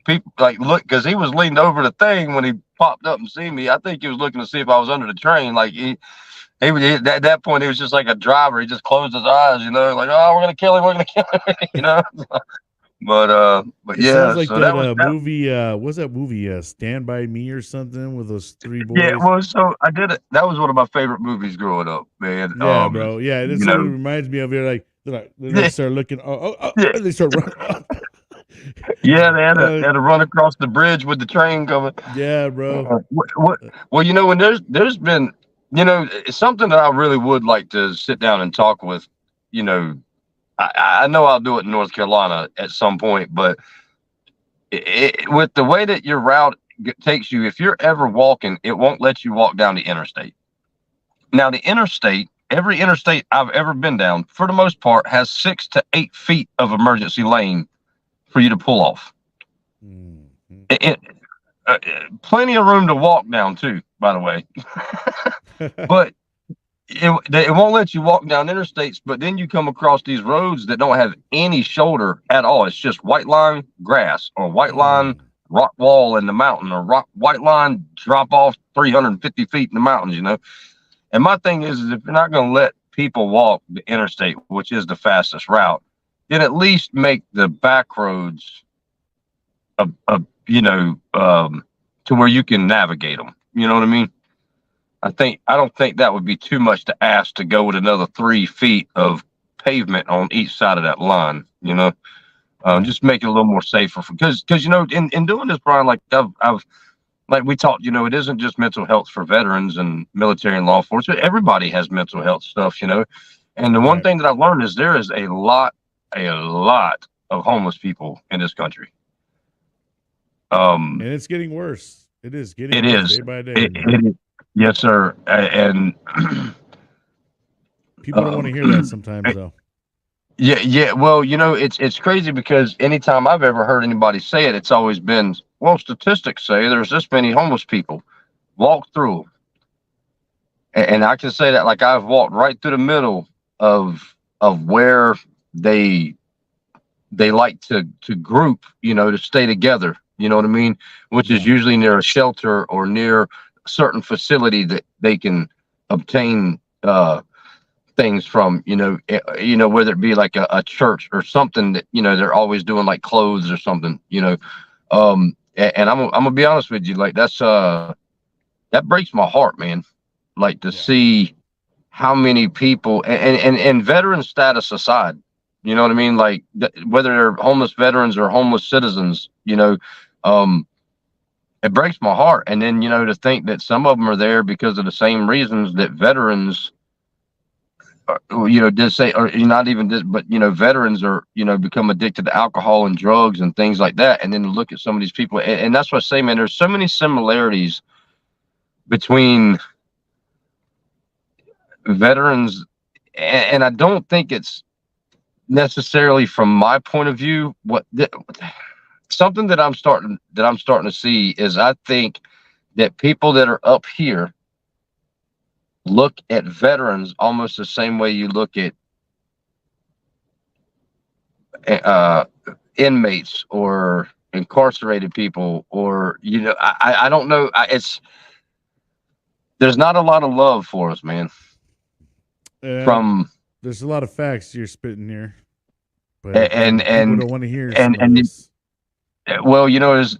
look, because he was leaned over the thing when he popped up and seen me. I think he was looking to see if I was under the train. Like he at that point, he was just like a driver. He just closed his eyes, like, oh, we're gonna kill him, But yeah, sounds like so that movie. What's that movie? Stand by Me or something with those 3 boys. Yeah, well, so I did it. That was one of my favorite movies growing up, man. Yeah, bro. Yeah, this reminds me of it. They start looking. Yeah. They start running. Yeah, they had to run across the bridge with the train coming. Yeah, bro. Well, when there's been it's something that I really would like to sit down and talk with. I know I'll do it in North Carolina at some point, but with the way that your route takes you, if you're ever walking, it won't let you walk down the interstate. Now, the interstate, every interstate I've ever been down, for the most part, has 6 to 8 feet of emergency lane for you to pull off. Plenty of room to walk down too, by the way. But it won't let you walk down interstates. But then you come across these roads that don't have any shoulder at all. It's just white line grass, or white line rock wall in the mountain, or white line drop off 350 feet in the mountains. And my thing is if you're not going to let people walk the interstate, which is the fastest route, then at least make the back roads to where you can navigate them. You know what I mean? I don't think that would be too much to ask to go with another 3 feet of pavement on each side of that line. Just make it a little more safer, because in doing this, Brian, like I've like we talked, it isn't just mental health for veterans and military and law enforcement. Everybody has mental health stuff, And the one thing that I've learned is there is a lot of homeless people in this country. And it's getting worse. It is getting worse day by day. Yes, sir. And people don't want to hear that sometimes, though. Yeah. Well, it's crazy, because anytime I've ever heard anybody say it, it's always been, well, statistics say there's this many homeless people. Walk through them. And I can say that like I've walked right through the middle of where they like to group, to stay together. You know what I mean? Which is usually near a shelter or near a certain facility that they can obtain things from, whether it be like a church or something that, they're always doing like clothes or something, and I'm gonna be honest with you, like that breaks my heart, man. Like to see how many people and veteran status aside, you know what I mean? Like whether they're homeless veterans or homeless citizens, it breaks my heart. And then, to think that some of them are there because of the same reasons that veterans, did say, or not even this, but, veterans are, become addicted to alcohol and drugs and things like that. And then look at some of these people. And that's what I say, man, there's so many similarities between veterans. And I don't think it's necessarily from my point of view, something that I'm starting to see is, I think that people that are up here look at veterans almost the same way you look at inmates or incarcerated people, or I don't know. There's not a lot of love for us, man. There's a lot of facts you're spitting here, but and people don't want to hear. Well, it's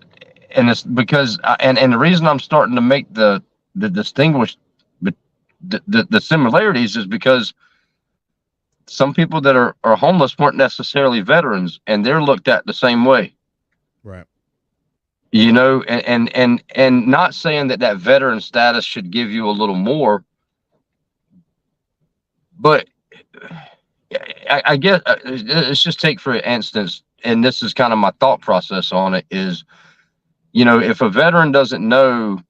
because the reason I'm starting to make the distinguish the similarities is because some people that are homeless weren't necessarily veterans, and they're looked at the same way. Right. And not saying that veteran status should give you a little more, but I guess let's just take for instance, and this is kind of my thought process on it is, if a veteran doesn't know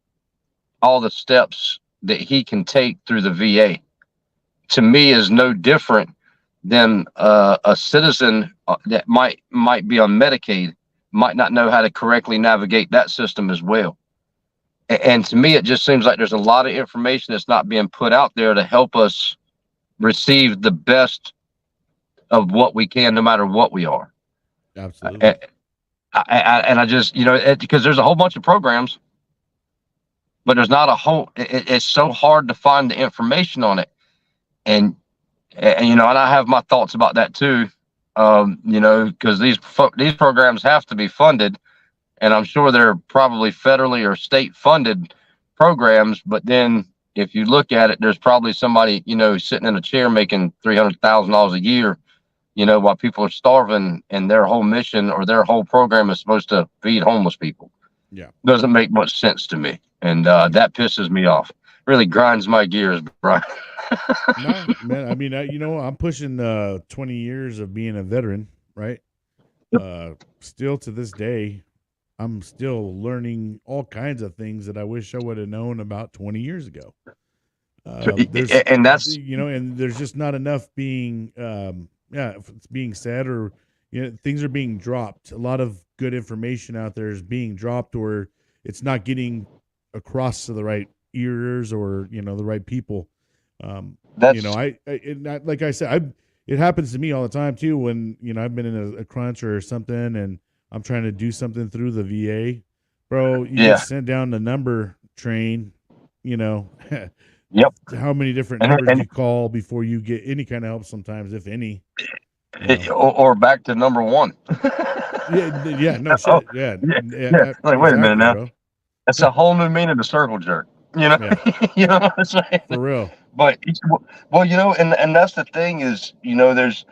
all the steps that he can take through the VA, to me is no different than a citizen that might be on Medicaid, might not know how to correctly navigate that system as well. And to me, it just seems like there's a lot of information that's not being put out there to help us receive the best of what we can, no matter what we are. Absolutely. I just, because there's a whole bunch of programs, but there's not a whole, it's so hard to find the information on it. And I have my thoughts about that too. Because these programs have to be funded, and I'm sure they're probably federally or state funded programs. But then if you look at it, there's probably somebody, sitting in a chair making $300,000 a year, while people are starving, and their whole mission or their whole program is supposed to feed homeless people. Yeah. Doesn't make much sense to me. And that pisses me off. really grinds my gears, Brian. No, man. I mean, I'm pushing 20 years of being a veteran, right? Still to this day, I'm still learning all kinds of things that I wish I would have known about 20 years ago. There's, And that's and there's just not enough being, if it's being said, or things are being dropped. A lot of good information out there is being dropped, or it's not getting across to the right ears, or the right people. that's Like I said, it happens to me all the time too. When I've been in a crunch or something, and I'm trying to do something through the VA, bro. You get sent down the number train. Yep. How many different numbers you call before you get any kind of help? Sometimes, if any. Or back to number one. Yeah, no shit. Yeah, Like, wait a minute now. bro. That's a whole new meaning of circle jerk. Yeah. You know what I'm saying? For real. But well, and that's the thing is, there's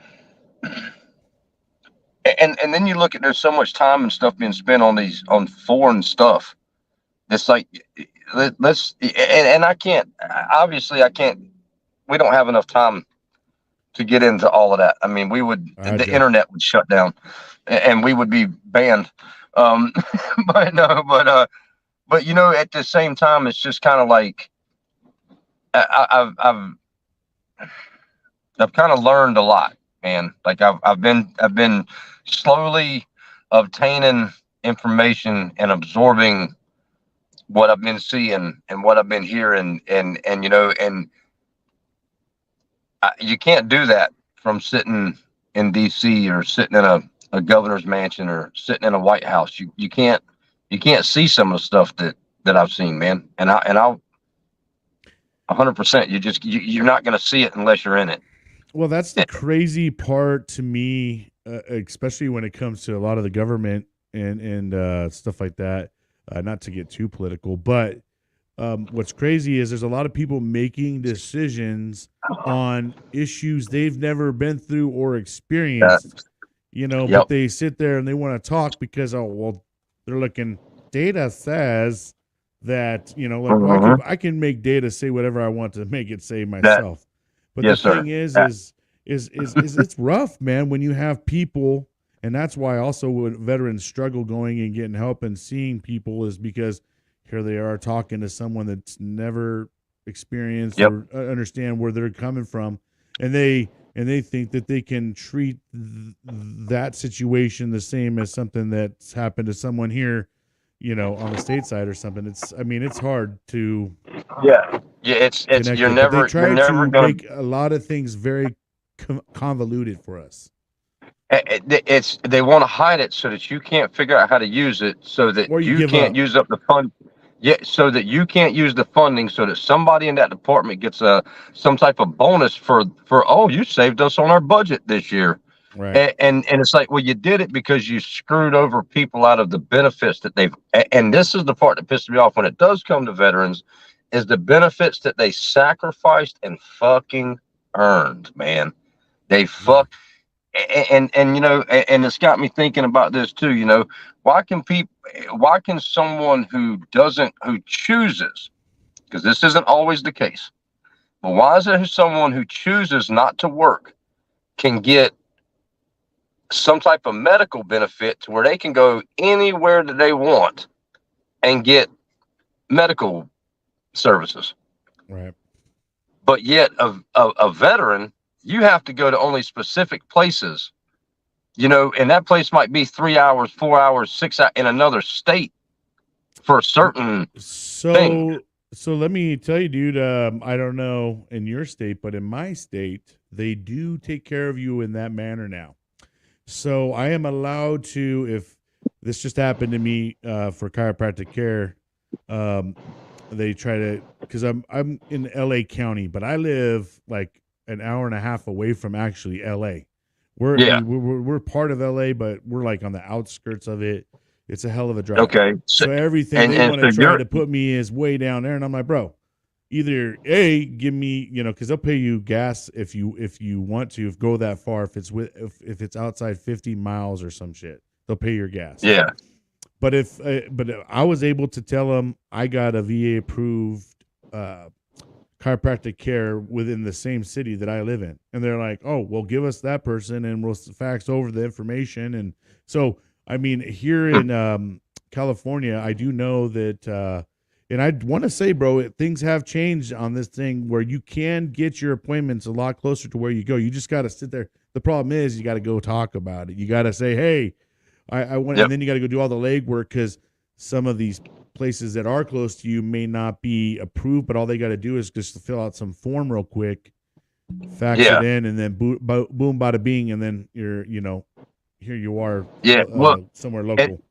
and then you look at, there's so much time and stuff being spent on foreign stuff. It's like, let's and I can't, obviously I can't, we don't have enough time to get into all of that. I mean, the internet would shut down and we would be banned. But no, but at the same time, it's just kind of like, I've kind of learned a lot, man. Like I've been slowly obtaining information and absorbing what I've been seeing and what I've been hearing, and you can't do that from sitting in DC or sitting in a governor's mansion or sitting in a White House. You can't see some of the stuff that I've seen, man. And I'll 100%. You're not going to see it unless you're in it. Well, that's the crazy part to me, especially when it comes to a lot of the government and stuff like that. Not to get too political, but what's crazy is there's a lot of people making decisions on issues they've never been through or experienced, but they sit there and they want to talk because, they're looking, data says that, I can make data say whatever I want to make it say myself. But the thing is it's rough, man, when you have people. And that's why also when veterans struggle going and getting help and seeing people, is because here they are talking to someone that's never experienced or understand where they're coming from, and they think that they can treat that situation the same as something that's happened to someone here, on the state side or something. It's hard to it's you're never to gonna make a lot of things very convoluted for us. They want to hide it so that you can't figure out how to use it, so that you can't use up the fund. Yeah, so that you can't use the funding, so that somebody in that department gets some type of bonus for you saved us on our budget this year. Right. And it's like, well, you did it because you screwed over people out of the benefits that they've, and this is the part that pisses me off when it does come to veterans, is the benefits that they sacrificed and fucking earned, man. They and it's got me thinking about this too. Why can someone who chooses, because this isn't always the case, but why is there someone who chooses not to work can get some type of medical benefit to where they can go anywhere that they want and get medical services, right? But yet a veteran, you have to go to only specific places, and that place might be 3 hours, 4 hours, 6 hours in another state for a certain thing. So let me tell you, dude, I don't know in your state, but in my state, they do take care of you in that manner now. So I am allowed to, if this just happened to me for chiropractic care, they try to, because I'm in LA County, but I live like an hour and a half away from actually LA. We're part of LA, but we're like on the outskirts of it. It's a hell of a drive. Okay. So everything they want to try to put me is way down there, and I'm like, bro, either give me, because they'll pay you gas if you want to go that far. If it's outside 50 miles or some shit, they'll pay your gas. Yeah. But if I was able to tell them I got a VA approved chiropractic care within the same city that I live in. And they're like, oh, well, give us that person and we'll fax over the information. And so, I mean, here in California, I do know that, and I want to say, bro, things have changed on this thing where you can get your appointments a lot closer to where you go. You just got to sit there. The problem is you got to go talk about it. You got to say, hey, I want, and then you got to go do all the legwork because some of these places that are close to you may not be approved, but all they got to do is just fill out some form real quick, fax it in, and then boom, bada bing, and then you're, here you are, somewhere local.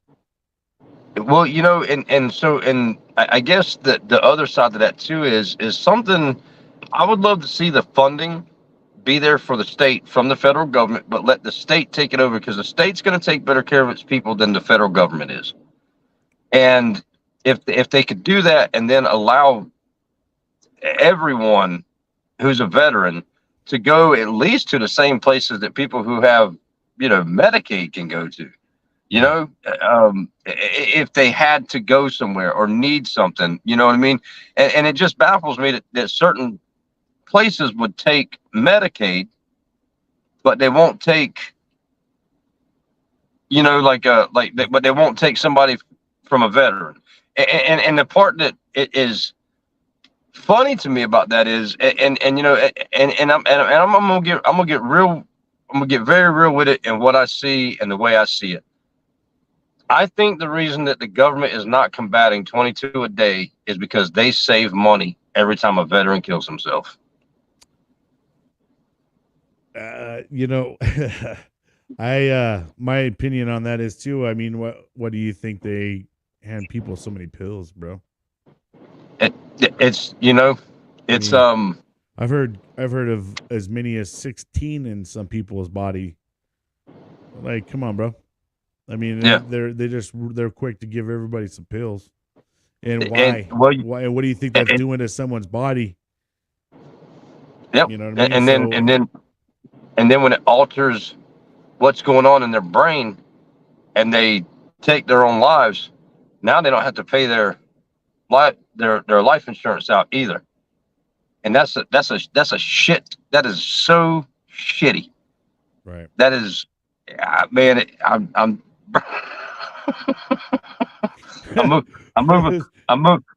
Well, and I guess the other side of that too is something I would love to see the funding be there for the state from the federal government, but let the state take it over because the state's going to take better care of its people than the federal government is. And if they could do that and then allow everyone who's a veteran to go at least to the same places that people who have, Medicaid can go to, if they had to go somewhere or need something, you know what I mean? And it just baffles me that certain places would take Medicaid, but they won't take, but they won't take somebody from a veteran. And the part that it is funny to me about that is, I'm gonna get very real with it and what I see and the way I see it. I think the reason that the government is not combating 22 a day is because they save money every time a veteran kills himself. My opinion on that is too. I mean, what do you think they hand people so many pills, bro? I've heard of as many as 16 in some people's body. Like, come on, bro. I mean, they're quick to give everybody some pills. And why? Why? What do you think that's doing to someone's body? Yep. You know what I mean? And then when it alters what's going on in their brain, and they take their own lives, now they don't have to pay their life insurance out either. And that's a shit. That is so shitty. Right. That is, man. I'm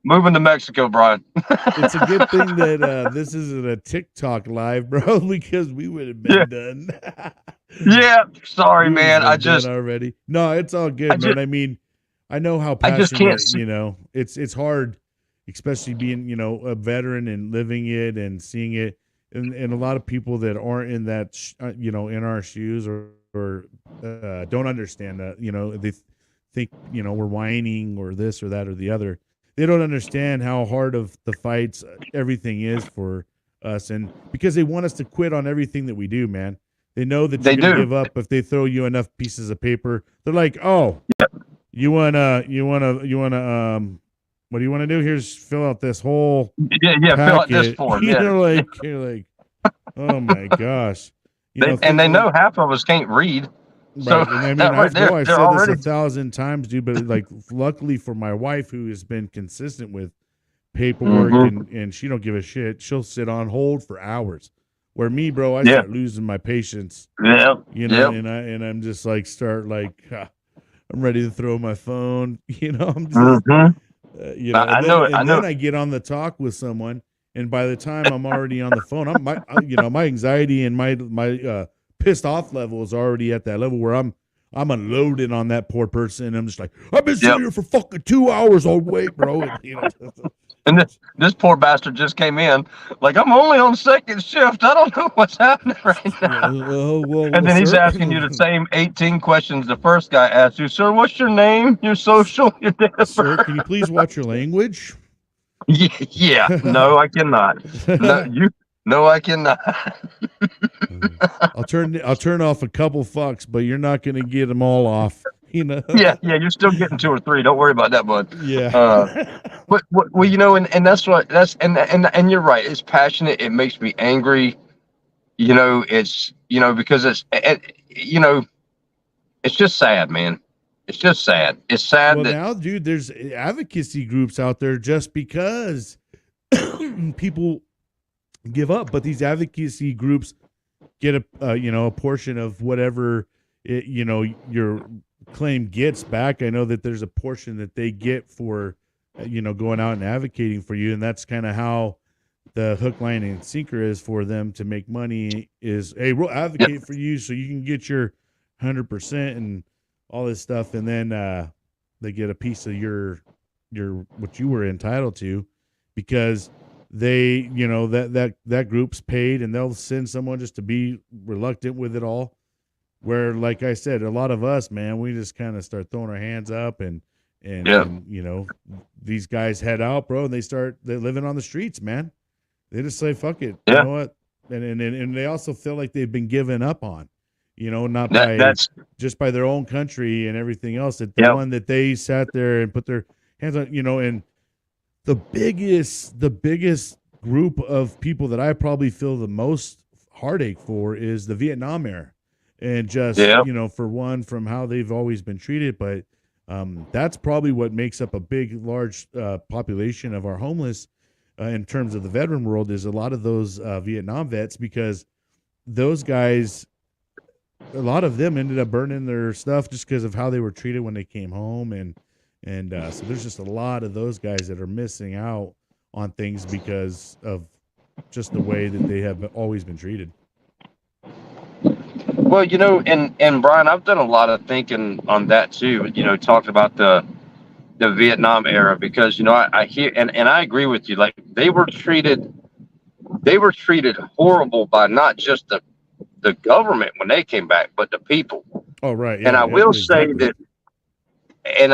moving to Mexico, Brian. It's a good thing that this isn't a TikTok live, bro, because we would have been done. Yeah, sorry, man. I just already. No, it's all good, man. I mean, I know how passionate. It's hard, especially being a veteran and living it and seeing it, and a lot of people that aren't in that in our shoes or don't understand that. They think we're whining or this or that or the other. They don't understand how hard of the fights everything is for us, and because they want us to quit on everything that we do, man. They know that you're gonna give up if they throw you enough pieces of paper. They're like, oh, you wanna what do you want to do? Here's fill out this whole packet. Fill out this form. You're like, oh my gosh. They know half of us can't read. Right. So, and I mean, I've said this 1,000 times, dude, but like, luckily for my wife, who has been consistent with paperwork and she don't give a shit, she'll sit on hold for hours. Where me, bro, I start losing my patience. Yeah. And I'm just like, I'm ready to throw my phone. I'm just, I know. Then I get on the talk with someone, and by the time I'm already on the phone, my anxiety and my pissed off level is already at that level where I'm unloading on that poor person. And I'm just like, I've been sitting here for fucking 2 hours all wait, bro. And this poor bastard just came in. Like, I'm only on second shift. I don't know what's happening right now. And then he's asking you the same 18 questions the first guy asked you. Sir, what's your name, your social, your date of birth? Sir, can you please watch your language? Yeah. No, I cannot. No, I cannot. I'll turn off a couple fucks, but you're not going to get them all off. Yeah, you're still getting 2 or 3. Don't worry about that, bud. Yeah. But and that's and you're right. It's passionate. It makes me angry. It's because it's just sad, man. It's just sad. It's sad. Well, now, dude, there's advocacy groups out there just because people give up. But these advocacy groups get a portion of whatever your claim gets back. I know that there's a portion that they get for going out and advocating for you, and that's kind of how the hook, line, and sinker is for them to make money. Is, hey, we'll advocate for you so you can get your 100% and all this stuff, and then they get a piece of your what you were entitled to, because they that group's paid, and they'll send someone just to be reluctant with it all. Where, like I said, a lot of us, man, we just kind of start throwing our hands up, and these guys head out, bro, and they're living on the streets, man. They just say, fuck it. You know what? And they also feel like they've been given up on, just by their own country and everything else. That the one that they sat there and put their hands on, and the biggest group of people that I probably feel the most heartache for is the Vietnam era. And just, from how they've always been treated. But that's probably what makes up a large population of our homeless in terms of the veteran world, is a lot of those Vietnam vets, because those guys, a lot of them ended up burning their stuff just because of how they were treated when they came home. And so there's just a lot of those guys that are missing out on things because of just the way that they have always been treated. Well, and Brian, I've done a lot of thinking on that too, talking about the Vietnam era, because, I hear, and I agree with you, like they were treated horrible by not just the government when they came back, but the people. Oh, right. Yeah, and I will say that, I'm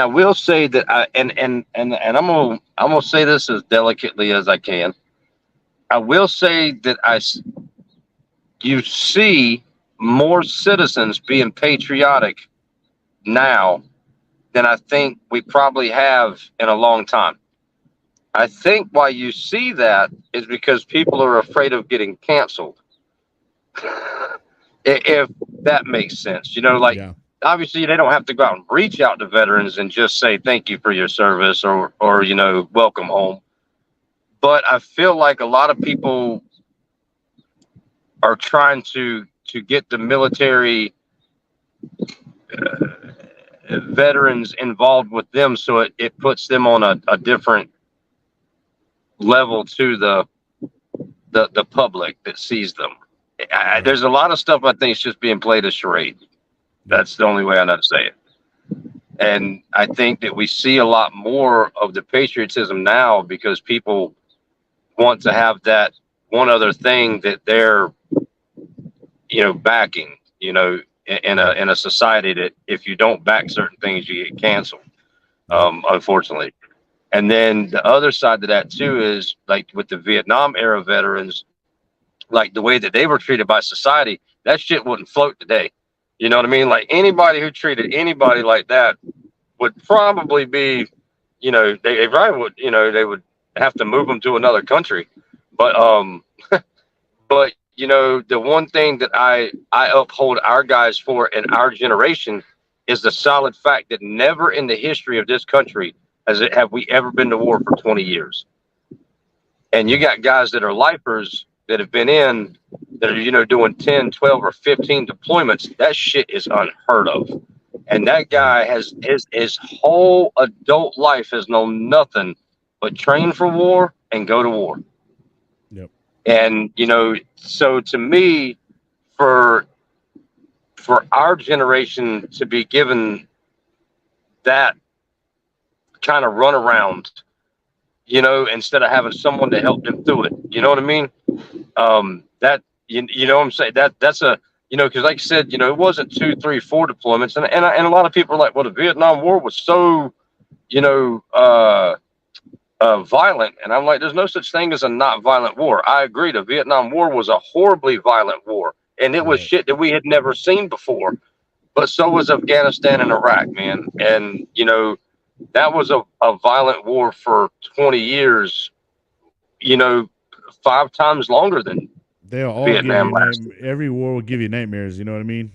gonna say this as delicately as I can. I will say that you see more citizens being patriotic now than I think we probably have in a long time. I think why you see that is because people are afraid of getting canceled. If that makes sense, obviously they don't have to go out and reach out to veterans and just say thank you for your service or welcome home. But I feel like a lot of people are trying to get the military veterans involved with them, so it puts them on a different level to the public that sees them. There's a lot of stuff I think is just being played as charade. That's the only way I know to say it. And I think that we see a lot more of the patriotism now because people want to have that one other thing that they're backing, in a society that if you don't back certain things, you get canceled, unfortunately. And then the other side to that too is like with the Vietnam era veterans, like the way that they were treated by society, that shit wouldn't float today. You know what I mean? Like anybody who treated anybody like that would probably be, they probably would, they would have to move them to another country. But, but the one thing that I uphold our guys for in our generation is the solid fact that never in the history of this country have we ever been to war for 20 years. And you got guys that are lifers that have been in that are, doing 10, 12, or 15 deployments. That shit is unheard of. And that guy has his whole adult life has known nothing but train for war and go to war. Yep. And, so to me, for our generation to be given that kind of run around, instead of having someone to help them through it, you know what I mean? That, you know what I'm saying? That's a, because like I said, it wasn't 2, 3, 4 deployments. And a lot of people are like, well, the Vietnam War was so, violent. And I'm like, there's no such thing as a not violent war. I agree. The Vietnam War was a horribly violent war. And it was shit that we had never seen before. But so was Afghanistan and Iraq, man. And, that was a violent war for 20 years, 5 times longer than they'll all Vietnam lasted. Every war will give you nightmares. You know what I mean?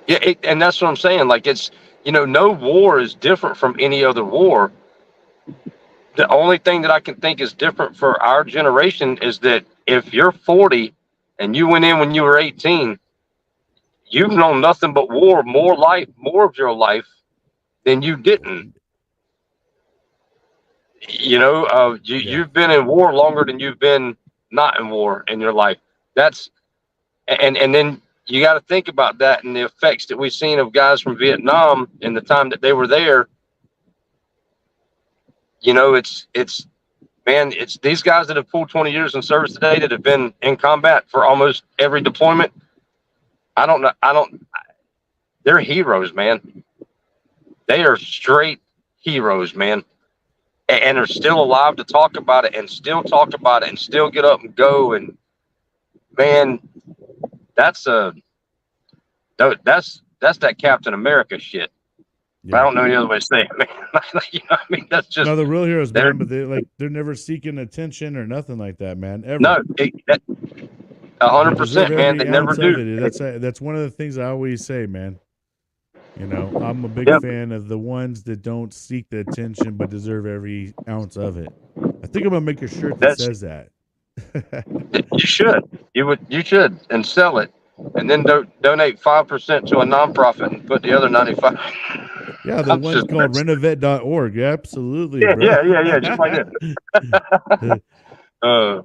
Yeah. And that's what I'm saying. Like it's, no war is different from any other war. The only thing that I can think is different for our generation is that if you're 40 and you went in when you were 18, you've known nothing but war, more of your life than you didn't. You've been in war longer than you've been not in war in your life. That's and then you got to think about that and the effects that we've seen of guys from Vietnam in the time that they were there. It's these guys that have pulled 20 years in service today that have been in combat for almost every deployment. They're heroes, man. They are straight heroes, man. And are still alive to talk about it and still talk about it and still get up and go. And man, that's that Captain America shit. Yeah. I don't know any other way to say it, man. That's just the real heroes, man. But they're never seeking attention or nothing like that, man. Ever. No, 100%, man. They never do. That's one of the things I always say, man. I'm a big fan of the ones that don't seek the attention but deserve every ounce of it. I think I'm gonna make a shirt that says that. You should. You should, and sell it, and then donate 5% to a nonprofit and put the other 95. Yeah, the one's called Renovet.org. Yeah, absolutely. Yeah, bro. yeah, just like that. No,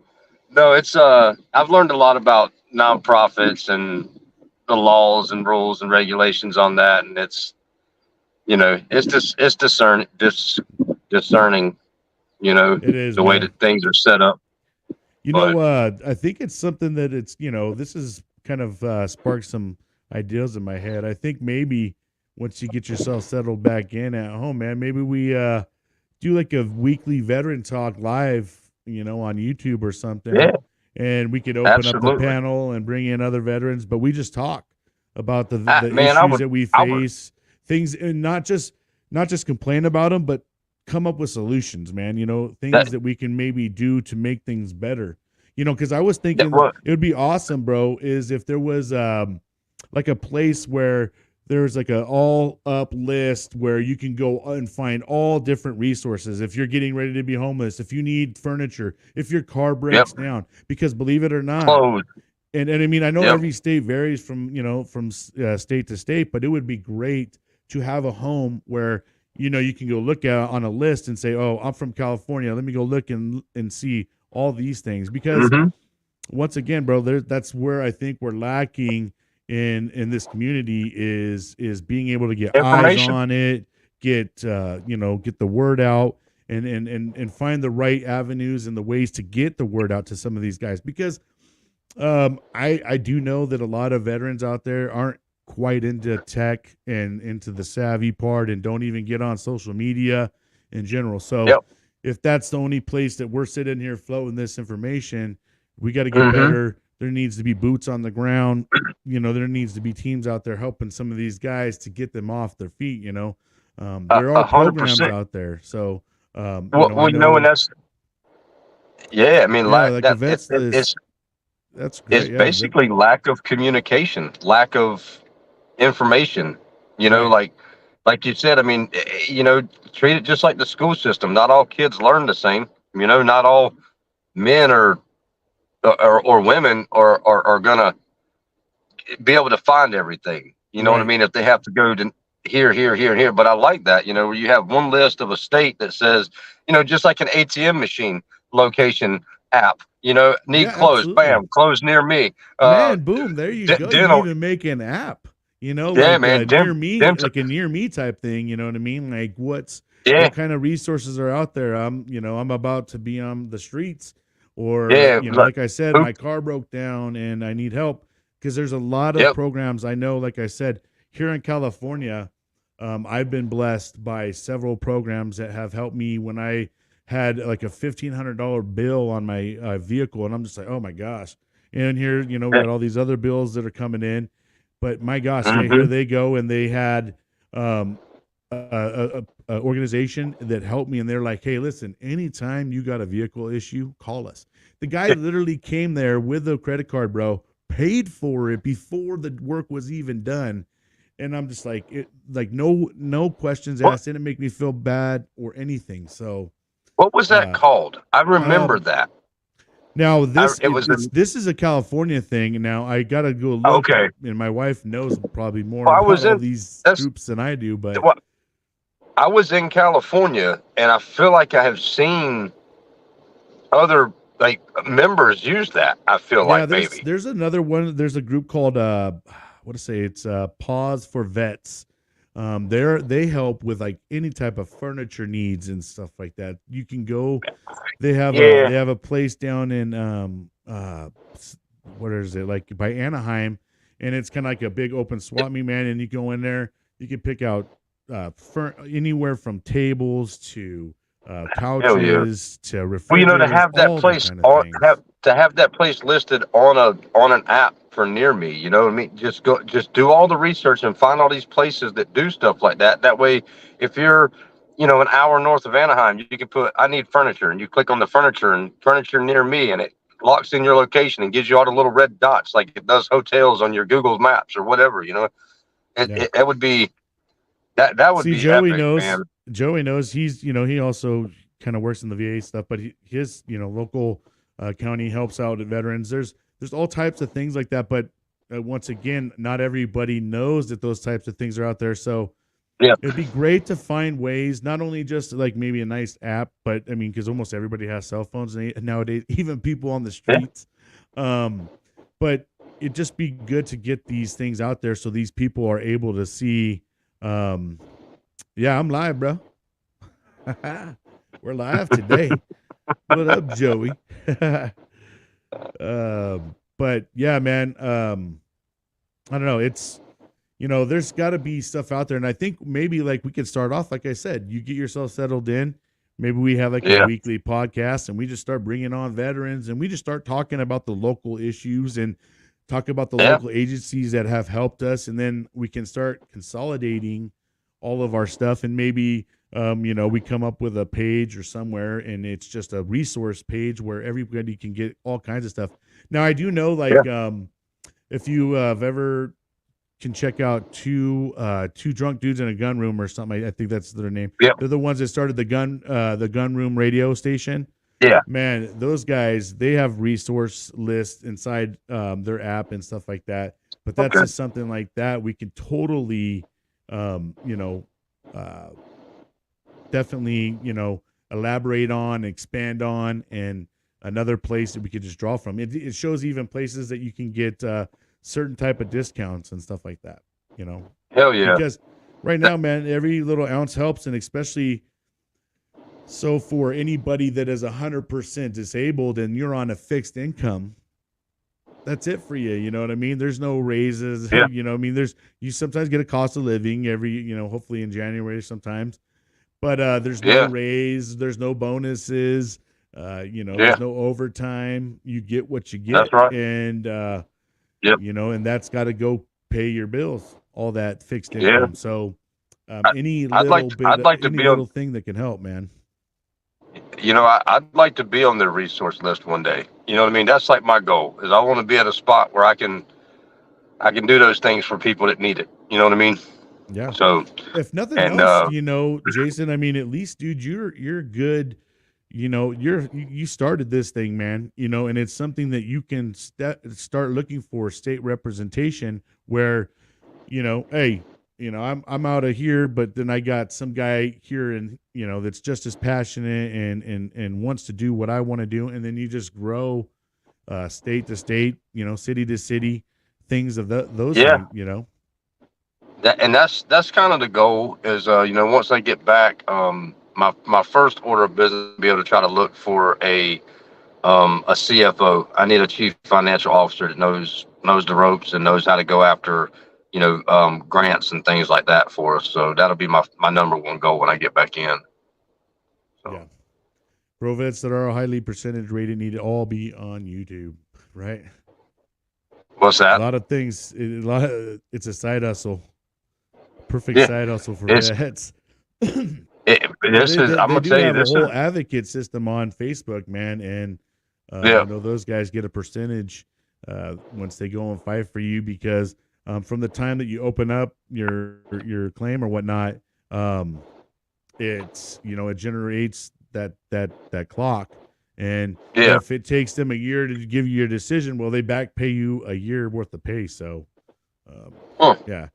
it's I've learned a lot about nonprofits and the laws and rules and regulations on that, and it's discerning, it is, the way that things are set up. I think it's something that it's this is kind of sparked some ideas in my head. I think maybe once you get yourself settled back in at home, man, maybe we do like a weekly veteran talk live, on YouTube or something. Yeah. And we could open up the panel and bring in other veterans, but we just talk about the issues that we face, things, and not just complain about them, but come up with solutions, man. Things that we can maybe do to make things better. Because I was thinking it would be awesome, bro, is if there was like a place where there's like a all up list where you can go and find all different resources. If you're getting ready to be homeless, if you need furniture, if your car breaks down, because believe it or not, and I mean, I know every state varies from state to state, but it would be great to have a home where, you can go look at on a list and say, oh, I'm from California. Let me go look and see all these things, because once again, bro, that's where I think we're lacking in this community is being able to get eyes on it, get the word out and find the right avenues and the ways to get the word out to some of these guys, because I do know that a lot of veterans out there aren't quite into tech and into the savvy part and don't even get on social media in general. So if that's the only place that we're sitting here floating this information, we got to get better. There needs to be boots on the ground. There needs to be teams out there helping some of these guys to get them off their feet. There are programs out there. So, and that's, I mean, that's great. It's basically lack of communication, lack of information, like you said. I mean, treat it just like the school system. Not all kids learn the same. Not all men or women are gonna be able to find everything. You know what I mean? If they have to go to here. But I like that, where you have one list of a state that says, just like an ATM machine location app, need closed, absolutely. Bam, closed near me. Man, boom, there you go. You can even make an app, man, near me, like a near me type thing. You know what I mean? Like what kind of resources are out there? I'm about to be on the streets, or like I said, my car broke down and I need help, because there's a lot of programs. I know, like I said, here in California, I've been blessed by several programs that have helped me when I had like a $1,500 bill on my vehicle, and I'm just like, oh my gosh. And here, we got all these other bills that are coming in, but my gosh, here they go, and they had a organization that helped me, and they're like, hey, listen, anytime you got a vehicle issue, call us. The guy literally came there with a credit card, bro, paid for it before the work was even done. And I'm just like, no questions asked. Didn't make me feel bad or anything. So what was that called? I remember that. Now this is a California thing. Now I gotta go look. Okay. And my wife knows probably more about all these groups than I do. But I was in California, and I feel like I have seen other like members use that. I feel like there's another one. There's a group called it's Pause for Vets. They help with like any type of furniture needs and stuff like that. You can go. They have a place down in what is it, like by Anaheim, and it's kind of like a big open swap meet, man. And you go in there, you can pick out anywhere from tables to couches to refrigerators. To have that place to have that place listed on an app for near me. You know what I mean? Just do all the research and find all these places that do stuff like that. That way, if you're an hour north of Anaheim, you can put I need furniture, and you click on the furniture near me, and it locks in your location and gives you all the little red dots like it does hotels on your Google Maps or whatever. It would be that would be Joey epic, knows. Man. Joey knows. He's he also kind of works in the VA stuff, but his local county helps out at veterans. There's all types of things like that, but once again, not everybody knows that those types of things are out there. So it'd be great to find ways, not only just like maybe a nice app, but I mean, because almost everybody has cell phones nowadays, even people on the streets. But it'd just be good to get these things out there so these people are able to see. I'm live, bro. We're live today. What up, Joey? But yeah, man. I don't know. It's there's got to be stuff out there, and I think maybe like we could start off, like I said, you get yourself settled in. Maybe we have like a weekly podcast, and we just start bringing on veterans, and we just start talking about the local issues and talk about the local agencies that have helped us, and then we can start consolidating all of our stuff, and maybe we come up with a page or somewhere, and it's just a resource page where everybody can get all kinds of stuff. Now, I do know, if you have ever can check out two drunk dudes in a gun room or something. I think that's their name. Yep. They're the ones that started the gun room radio station. Yeah, man, those guys, they have resource lists inside their app and stuff like that. But that's just something like that we can totally, definitely, elaborate on, expand on, and another place that we could just draw from. It shows even places that you can get certain type of discounts and stuff like that, Hell yeah. Because right now, man, every little ounce helps, and especially so for anybody that is 100% disabled and you're on a fixed income, that's it for you. You know what I mean? There's no raises. Yeah. You sometimes get a cost of living every, hopefully in January sometimes, but there's no raise, there's no bonuses, there's no overtime. You get what you get. That's right. And, and that's got to go pay your bills, all that fixed income. Yeah. So I'd like to be little thing that can help, man. I'd like to be on their resource list one day. You know what I mean? That's like my goal, is I want to be at a spot where I can do those things for people that need it. You know what I mean? Yeah. So if nothing else, Jason, I mean, at least, dude, you're good. You started this thing, man, and it's something that you can start looking for state representation where, hey, I'm out of here, but then I got some guy here and, that's just as passionate and wants to do what I want to do. And then you just grow state to state, city to city, things of those things, That's kind of the goal is, once I get back, my first order of business, be able to try to look for a CFO. I need a chief financial officer that knows the ropes and knows how to go after, grants and things like that for us. So that'll be my number one goal when I get back in. So. Yeah. Pro vets that are highly percentage rated need to all be on YouTube, right? What's that? A lot of things. It's a side hustle. Perfect side hustle for vets. I'm gonna tell you, this is a whole advocate system on Facebook, man, and those guys get a percentage once they go and fight for you, because from the time that you open up your claim or whatnot, it's it generates that clock, And Yeah. if it takes them a year to give you your decision, well, they back pay you a year worth of pay. So, yeah.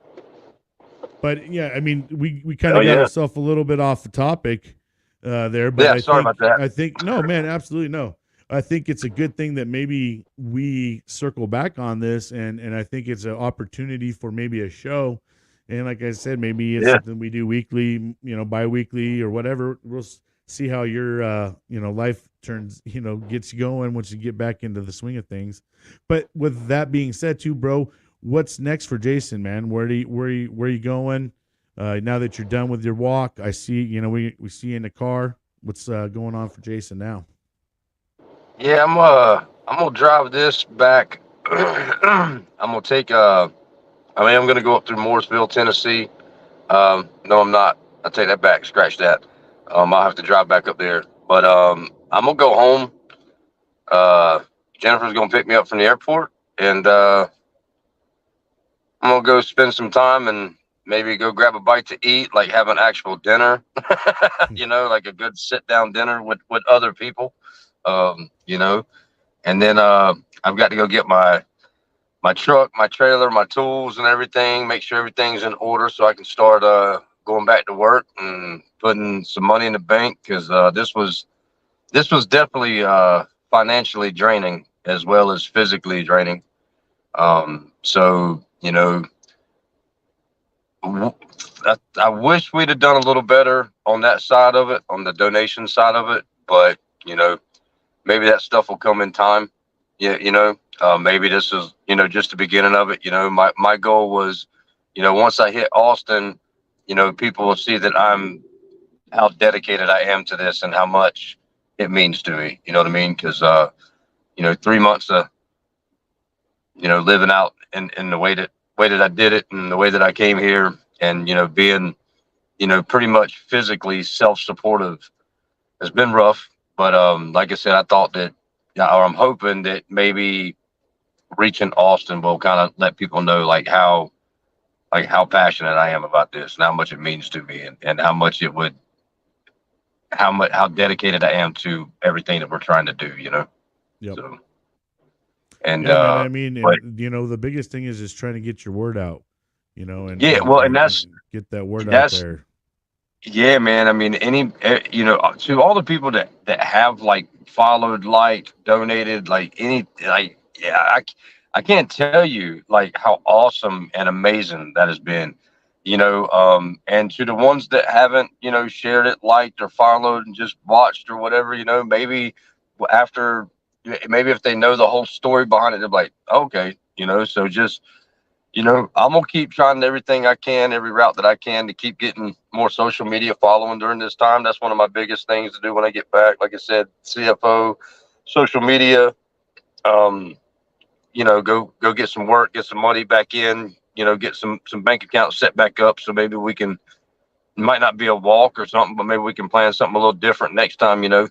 But yeah, I mean, we kind of got ourselves a little bit off the topic there, but sorry about that. I think no, man, absolutely no. I think it's a good thing that maybe we circle back on this, and I think it's an opportunity for maybe a show. And like I said, maybe it's something we do weekly, bi-weekly or whatever. We'll see how your life turns, gets you going once you get back into the swing of things. But with that being said, too, bro, what's next for Jason, man? Where are you going? Now that you're done with your walk, I see, we see you in the car. What's going on for Jason now? Yeah, I'm gonna drive this back. I'm gonna take I'm gonna go up through Mooresville, Tennessee. No, I'm not. I take that back. Scratch that. I'll have to drive back up there. But I'm gonna go home. Uh, Jennifer's gonna pick me up from the airport, and I'm gonna go spend some time and maybe go grab a bite to eat, like have an actual dinner. Like a good sit down dinner with other people. And then I've got to go get my truck, my trailer, my tools, and everything. Make sure everything's in order so I can start going back to work and putting some money in the bank, because this was definitely financially draining as well as physically draining. So I wish we'd have done a little better on that side of it, on the donation side of it, but maybe that stuff will come in time. Yeah, maybe this is just the beginning of it. My goal was, once I hit Austin, people will see that how dedicated I am to this and how much it means to me. You know what I mean? Because 3 months of living out in the way that I did it and the way that I came here, and being pretty much physically self-supportive has been rough. But like I said, I thought that, or I'm hoping that maybe reaching Austin will kind of let people know how passionate I am about this and how much it means to me, and how much how dedicated I am to everything that we're trying to do. Yep. So, and yeah, man, I mean, and, the biggest thing is just trying to get your word out, and that's get that word out there. Yeah, man. I mean, to all the people that have followed, donated, I can't tell you how awesome and amazing that has been, and to the ones that haven't, shared it, liked or followed and just watched or whatever, maybe after, maybe if they know the whole story behind it, they're like, okay, so just, I'm gonna keep trying everything I can, every route that I can, to keep getting more social media following during this time. That's one of my biggest things to do when I get back. Like I said, CFO, social media, go get some work, get some money back in, get some bank accounts set back up, so maybe we can. It might not be a walk or something, but maybe we can plan something a little different next time. Do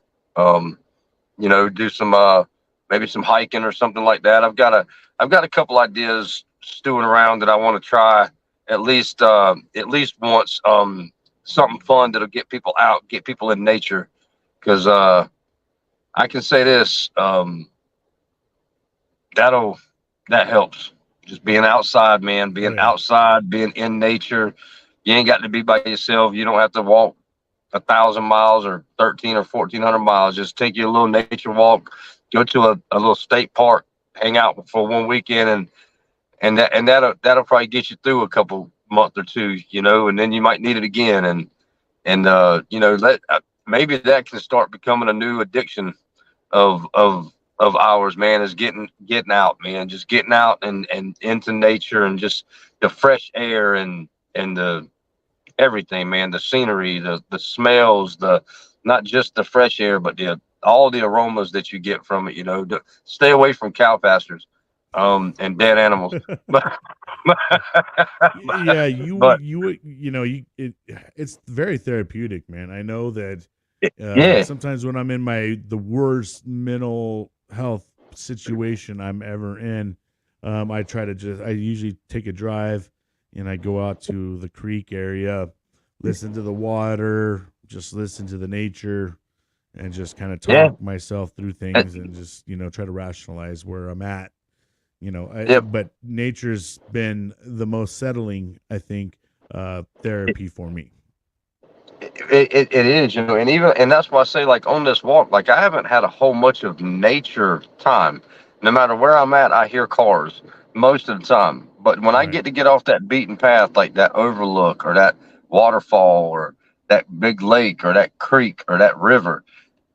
some maybe some hiking or something like that. I've got a couple ideas stewing around that I want to try at least once. Something fun that'll get people out, get people in nature, because I can say this, that helps. Just being outside, man, being outside, being in nature. You ain't got to be by yourself. You don't have to walk 1,000 miles or 13 or 1,400 miles. Just take you a little nature walk, go to a little state park, hang out for one weekend, and that'll probably get you through a couple month or two, and then you might need it again. And maybe that can start becoming a new addiction of ours, man, is getting out, man, just getting out and into nature, and just the fresh air and the everything, man, the scenery, the smells, not just the fresh air, but all the aromas that you get from it. Stay away from cow pastures and dead animals. It's very therapeutic, man. I know that yeah. Sometimes when I'm in the worst mental health situation I'm ever in, I usually take a drive and I go out to the creek area, listen to the water, just listen to the nature, and just kind of Yeah. talk myself through things and just, try to rationalize where I'm at. Yep. But nature's been the most settling, I think, therapy for me. It is, and that's why I say, like, on this walk, like, I haven't had a whole much of nature time. No matter where I'm at, I hear cars most of the time. But when I Right. get off that beaten path, like that overlook or that waterfall or that big lake or that creek or that river,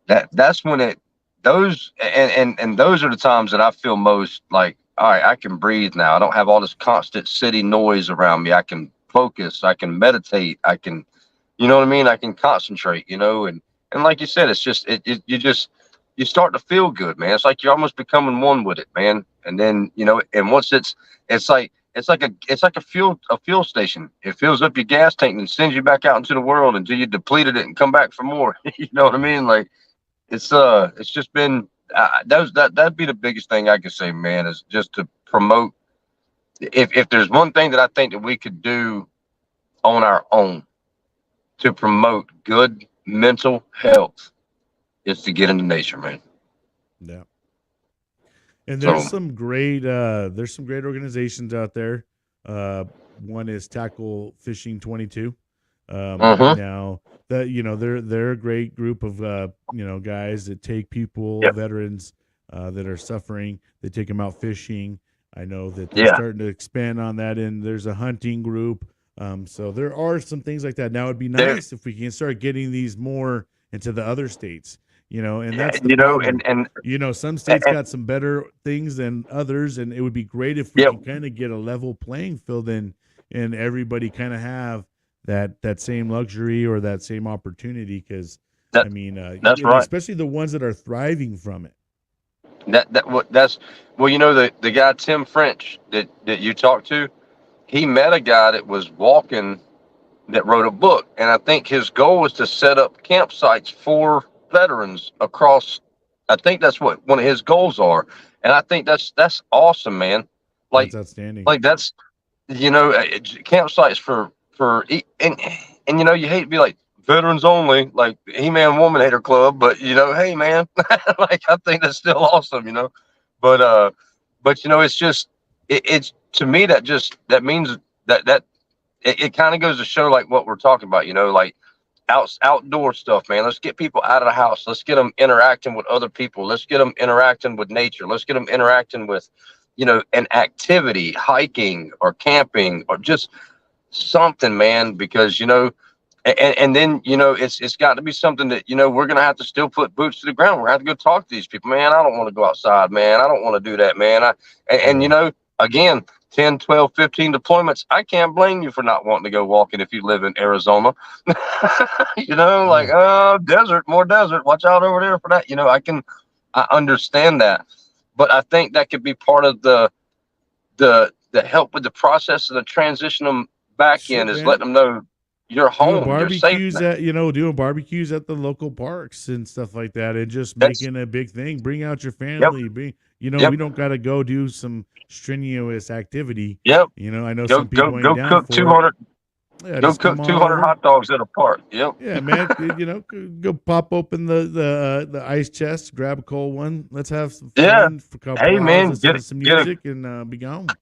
that's when and those are the times that I feel most like, all right, I can breathe now. I don't have all this constant city noise around me. I can focus. I can meditate. I can, you know what I mean? I can concentrate, and like you said, it's just, you start to feel good, man. It's like you're almost becoming one with it, man. And then, and once it's like a fuel station. It fills up your gas tank and sends you back out into the world until you depleted it and come back for more. You know what I mean? Like, it's just been, that'd be the biggest thing I could say, man, is just to promote. If there's one thing that I think that we could do on our own to promote good mental health, is to get into nature, man. Yeah. And So, there's some great organizations out there. One is Tackle Fishing 22. uh-huh. Now that, they're a great group of, guys that take people, Yep. veterans, that are suffering. They take them out fishing. I know that they're Yeah. starting to expand on that, and there's a hunting group. So there are some things like that. Now it'd be There, nice if we can start getting these more into the other states, and yeah, that's the problem. and Some states and got some better things than others, and it would be great if we yep. can kind of get a level playing field and everybody kind of have that same luxury or that same opportunity. Because That I mean, that's and right. especially the ones that are thriving from it. That's well, the guy Tim French that you talked to, he met a guy that was walking, that wrote a book, and I think his goal was to set up campsites for veterans across. I think that's what one of his goals are, and I think that's awesome, man. That's Like outstanding. like that's campsites and you hate to be like veterans only, like He-Man Woman Hater Club, but hey, man, like, I think that's still awesome, but it's just, it's to me, that means that it kind of goes to show, like, what we're talking about, like outdoor stuff, man. Let's get people out of the house. Let's get them interacting with other people. Let's get them interacting with nature. Let's get them interacting with, an activity, hiking or camping or just something, man. Because and then it's got to be something that we're gonna have to still put boots to the ground. We're gonna have to go talk to these people, man. I don't want to go outside, man. I don't want to do that, man. And Yeah. again, 10, 12, 15 deployments, I can't blame you for not wanting to go walking if you live in Arizona. Like, Yeah. desert, more desert, watch out over there for that. I understand that, but I think that could be part of the help with the process of the transition them back in, Shit, is man. letting them know you're home, you're safe now. Doing barbecues at the local parks and stuff like that, and just That's making a big thing. Bring out your Yep, family. yep, We don't got to go do some strenuous activity. yep. I know Go some go people ain't go down cook for it. 200. Yeah, Go just come cook on 200 over. hot dogs at a park. Yep. Yeah, man. Go pop open the ice chest, grab a cold one. Let's have some Yeah. fun for a couple Hey, hours. man, Listen to some get a music and be gone.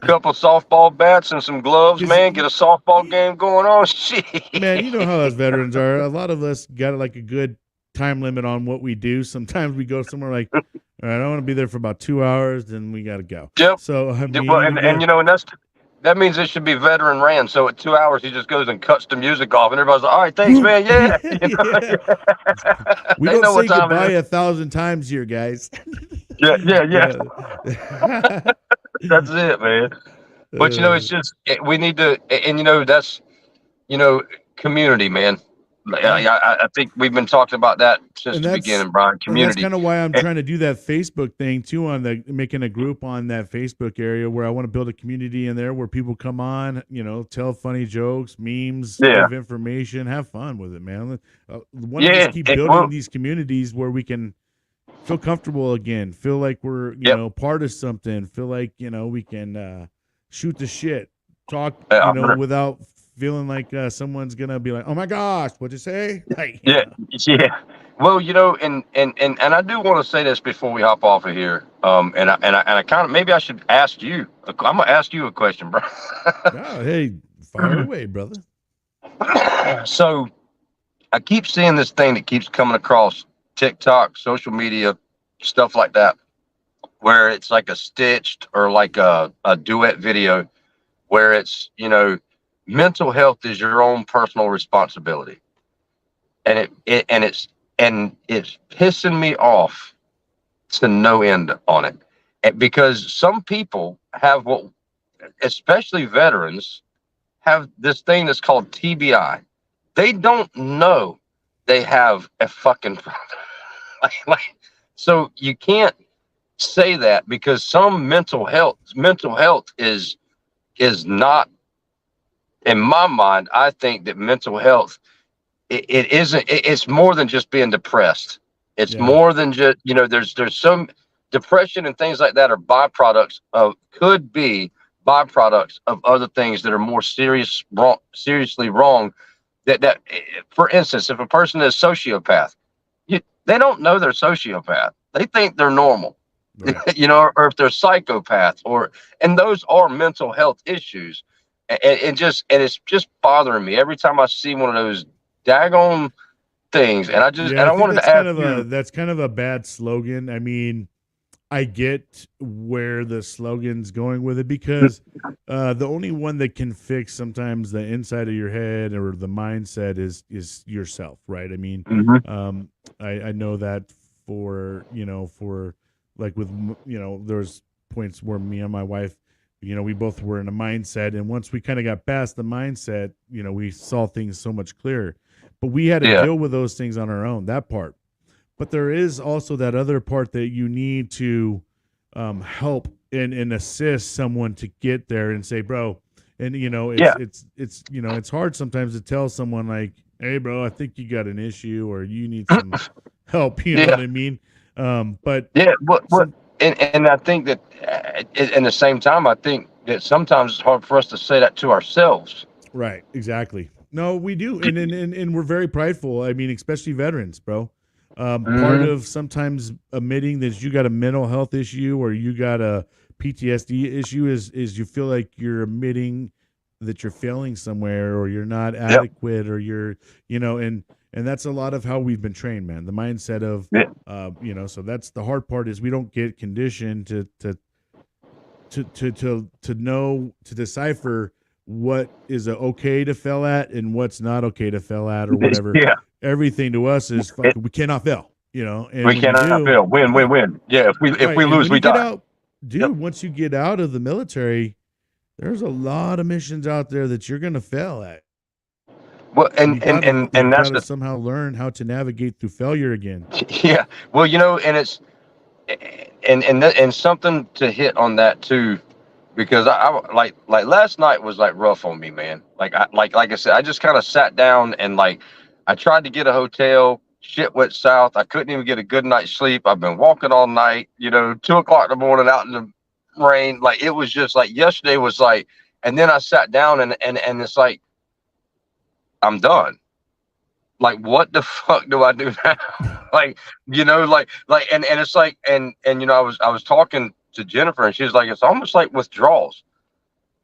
couple of softball bats and some gloves, Because man. Get a softball game going on. Shit. man, you know how us veterans are. A lot of us got like a good time limit on what we do. Sometimes we go somewhere like, all right, I want to be there for about 2 hours, then we got to go. Yep. So I Yeah, mean, well, even and that means it should be veteran ran. So at 2 hours, he just goes and cuts the music off, and everybody's like, "All right, thanks, man. Yeah." yeah, we They don't know what say time it goodbye is. 1,000 times here, guys. Yeah, yeah, yeah. uh, That's it, man. But it's just, we need to, and that's, you know, community, man. yeah. I think we've been talking about that since and the that's beginning, Brian. and that's Community. kind of why I'm Eh, trying to do that Facebook thing too, on the making a group on that Facebook area where I want to build a community in there where people come on, tell funny jokes, memes, Yeah, give information, have fun with it, man. Want to just yeah. keep It building will. these communities where we can feel comfortable again, feel like we're Yep. part of something, feel like we can shoot the shit, talk, Yeah, 100. without feeling like someone's gonna be like, oh my gosh, what'd you say? Like, Yeah, yeah. Well, you know, and I do want to say this before we hop off of here. And I kind of maybe I should ask you. I'm gonna ask you a question, bro. Oh, hey, fire away, brother. So I keep seeing this thing that keeps coming across TikTok, social media, stuff like that, where it's like a stitched or like a duet video where it's, you know, mental health is your own personal responsibility. And it's pissing me off to no end on it. Because some people have what, especially veterans, have this thing that's called TBI. They don't know they have a fucking problem. So you can't say that because some mental health is not, in my mind. I think that mental health, it isn't, it's more than just being depressed. It's more than just, you know, there's some depression and things like that are byproducts of, could be byproducts of other things that are more seriously wrong. That for instance, if a person is sociopath, they don't know they're sociopath. They think they're normal. Right. You know, or if they're psychopaths, and those are mental health issues. And it's just bothering me every time I see one of those daggone things. And I wanted to ask you. That's kind of a bad slogan. I mean, I get where the slogan's going with it, because the only one that can fix sometimes the inside of your head or the mindset is yourself, right? I mean, I know that for like with, there's points where me and my wife, we both were in a mindset, and once we kind of got past the mindset, we saw things so much clearer. But we had to deal with those things on our own, that part. But there is also that other part that you need to help and assist someone to get there and say, bro, and it's hard sometimes to tell someone like, hey, bro, I think you got an issue or you need some help. You know what I mean? But and I think that in the same time, I think that sometimes it's hard for us to say that to ourselves. Right. Exactly. No, we do, and we're very prideful. I mean, especially veterans, bro. Part of sometimes admitting that you got a mental health issue or you got a PTSD issue is you feel like you're admitting that you're failing somewhere or you're not adequate or you're, and that's a lot of how we've been trained, man. The mindset of, so that's the hard part is we don't get conditioned to know, to decipher what is okay to fail at and what's not okay to fail at or whatever. Everything to us is fucking, we cannot fail, and we cannot fail. Win. Yeah. If we lose, we die. Once you get out of the military, there's a lot of missions out there that you're going to fail at. Well, and that's to somehow learn how to navigate through failure again. Yeah. Well, and it's, and something to hit on that too, because I like last night was like rough on me, man. Like I said, I just kind of sat down and I tried to get a hotel. Shit went south. I couldn't even get a good night's sleep. I've been walking all night, 2:00 in the morning out in the rain. Like, it was just like yesterday was like, and then I sat down and it's like, I'm done. Like, what the fuck do I do now? and it's like, and I was talking to Jennifer and she was like, it's almost like withdrawals.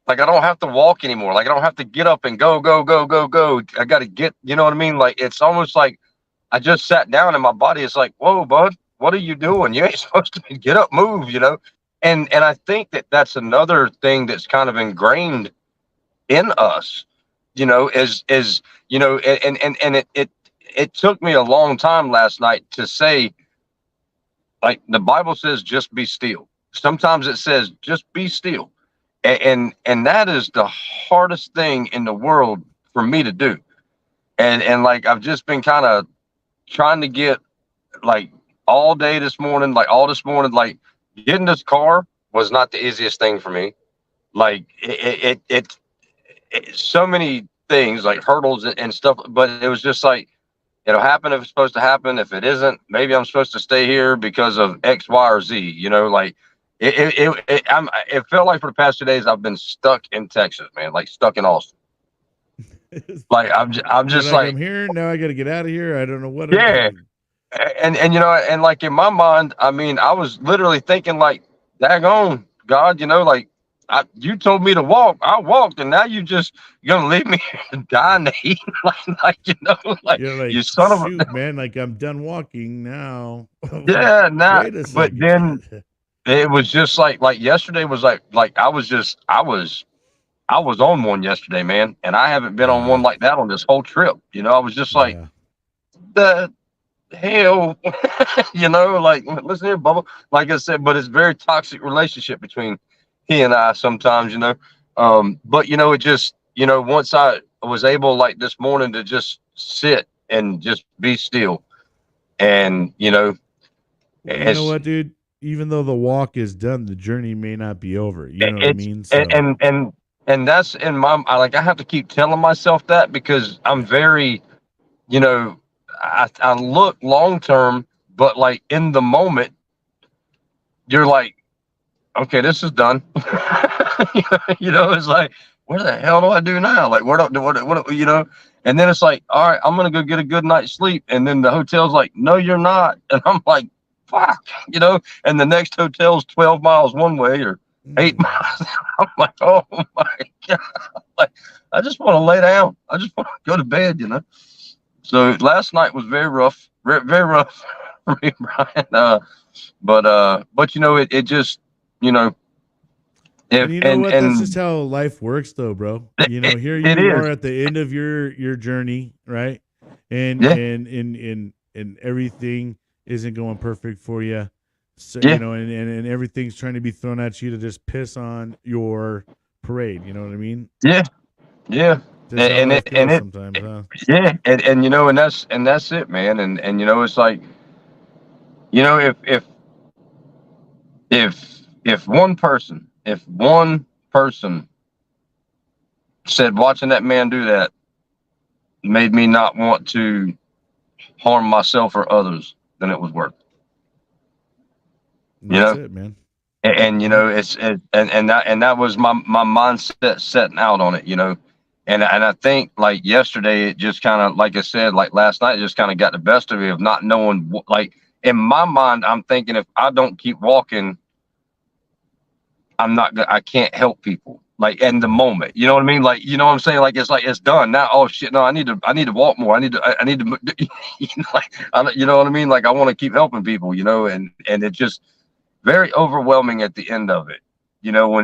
Like, I don't have to walk anymore. Like, I don't have to get up and go. I got to get, you know what I mean? Like, it's almost like I just sat down and my body is like, whoa, bud, what are you doing? You ain't supposed to get up, move, And I think that that's another thing that's kind of ingrained in us, and it took me a long time last night to say, like, the Bible says, just be still. Sometimes it says, just be still. And that is the hardest thing in the world for me to do. And like, I've just been kind of trying to get, like, all day this morning, like getting this car was not the easiest thing for me. Like, it so many things, like hurdles and stuff, but it was just like, it'll happen if it's supposed to happen. If it isn't, maybe I'm supposed to stay here because of X, Y, or Z, like it felt like for the past 2 days, I've been stuck in Texas, man, like stuck in Austin. Like, I'm just like, I'm here now. I got to get out of here. I don't know what. Yeah. and and like in my mind, I mean, I was literally thinking like, daggone God, like you told me to walk, I walked, and now you're gonna leave me here dying to heat, like like You're like, you son of shoot, a man, like I'm done walking now. yeah, nah. Wait a But second. then it was just like yesterday was like I was on one yesterday, man, and I haven't been on one like that on this whole trip. I was just like, Yeah. the hell, like listen here, Bubba. Like I said, but it's a very toxic relationship between he and I sometimes, but it just, once I was able like this morning to just sit and just be still, and Well, you know it's what, dude? Even though the walk is done, the journey may not be over. You know what I it's mean? So and that's in I have to keep telling myself that because I'm yeah. very, I look long term, but like in the moment, you're like, okay, this is done. It's like, where the hell do I do now? Like, what? And then it's like, all right, I'm gonna go get a good night's sleep. And then the hotel's like, no, you're not. And I'm like, fuck, And the next hotel's 12 miles one way or 8 miles. I'm like, oh my god, like, I just want to lay down. I just want to go to bed. So last night was very rough, very rough for me, Brian. But it just, you know, And you know what? That's just how life works, though, bro. Here it you is. are at the end of your journey, right? And Yeah. and everything isn't going perfect for you. So Yeah. and everything's trying to be thrown at you to just piss on your parade. You know what I mean? Yeah. Yeah. That's how And life it and goes it sometimes, huh? yeah, and that's it, man. And it's like, if one person said watching that man do that made me not want to harm myself or others, then it was worth it. That's it, man. And Yeah. that was my mindset setting out on it, and I think like yesterday it just kind of, like I said, like last night, it just kind of got the best of me of not knowing, like in my mind I'm thinking if I don't keep walking, I can't help people like in the moment, you know what I mean, like, you know what I'm saying, like it's done now. Oh shit, no, I need to walk more. I need to like, you know what I mean, like I want to keep helping people, and it just very overwhelming at the end of it.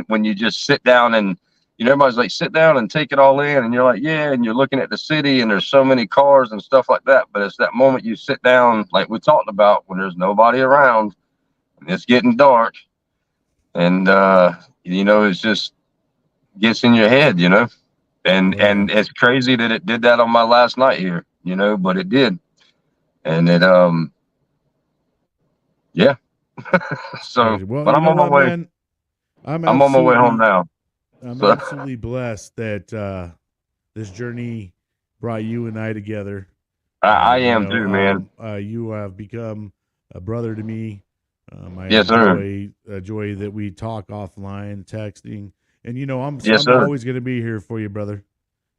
When you just sit down and, everybody's like, sit down and take it all in. And you're like, yeah. And you're looking at the city and there's so many cars and stuff like that. But it's that moment you sit down, like we talked about, when there's nobody around and it's getting dark. And, it's just gets in your head, and it's crazy that it did that on my last night here, but it did. And it, yeah. So, Well, but you I'm know on my what, way. man? I'm on my way home now. I'm So, absolutely blessed that this journey brought you and I together. I am too, man. You have become a brother to me. I Yes, sir. enjoy that we talk offline, texting, and Yes, I'm sir. always going to be here for you, brother.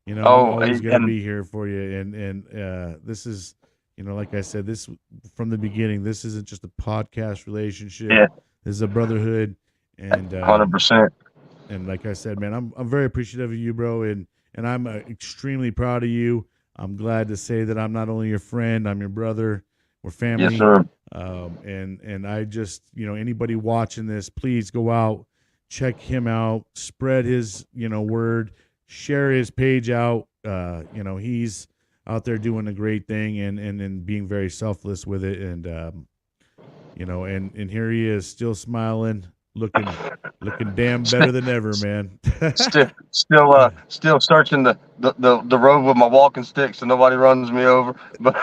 I'm Oh, always going to and be here for you, and this is, like I said, this from the beginning. This isn't just a podcast relationship. yeah, This is a brotherhood, and 100%. and like I said, man, I'm very appreciative of you, bro, and I'm extremely proud of you. I'm glad to say that I'm not only your friend, I'm your brother. We're Yes, family. sir. And I just, anybody watching this, please go out, check him out, spread his, word, share his page out. He's out there doing a great thing and being very selfless with it. And, and here he is still smiling, looking damn better than ever, man. Still searching the road with my walking stick so nobody runs me over. But,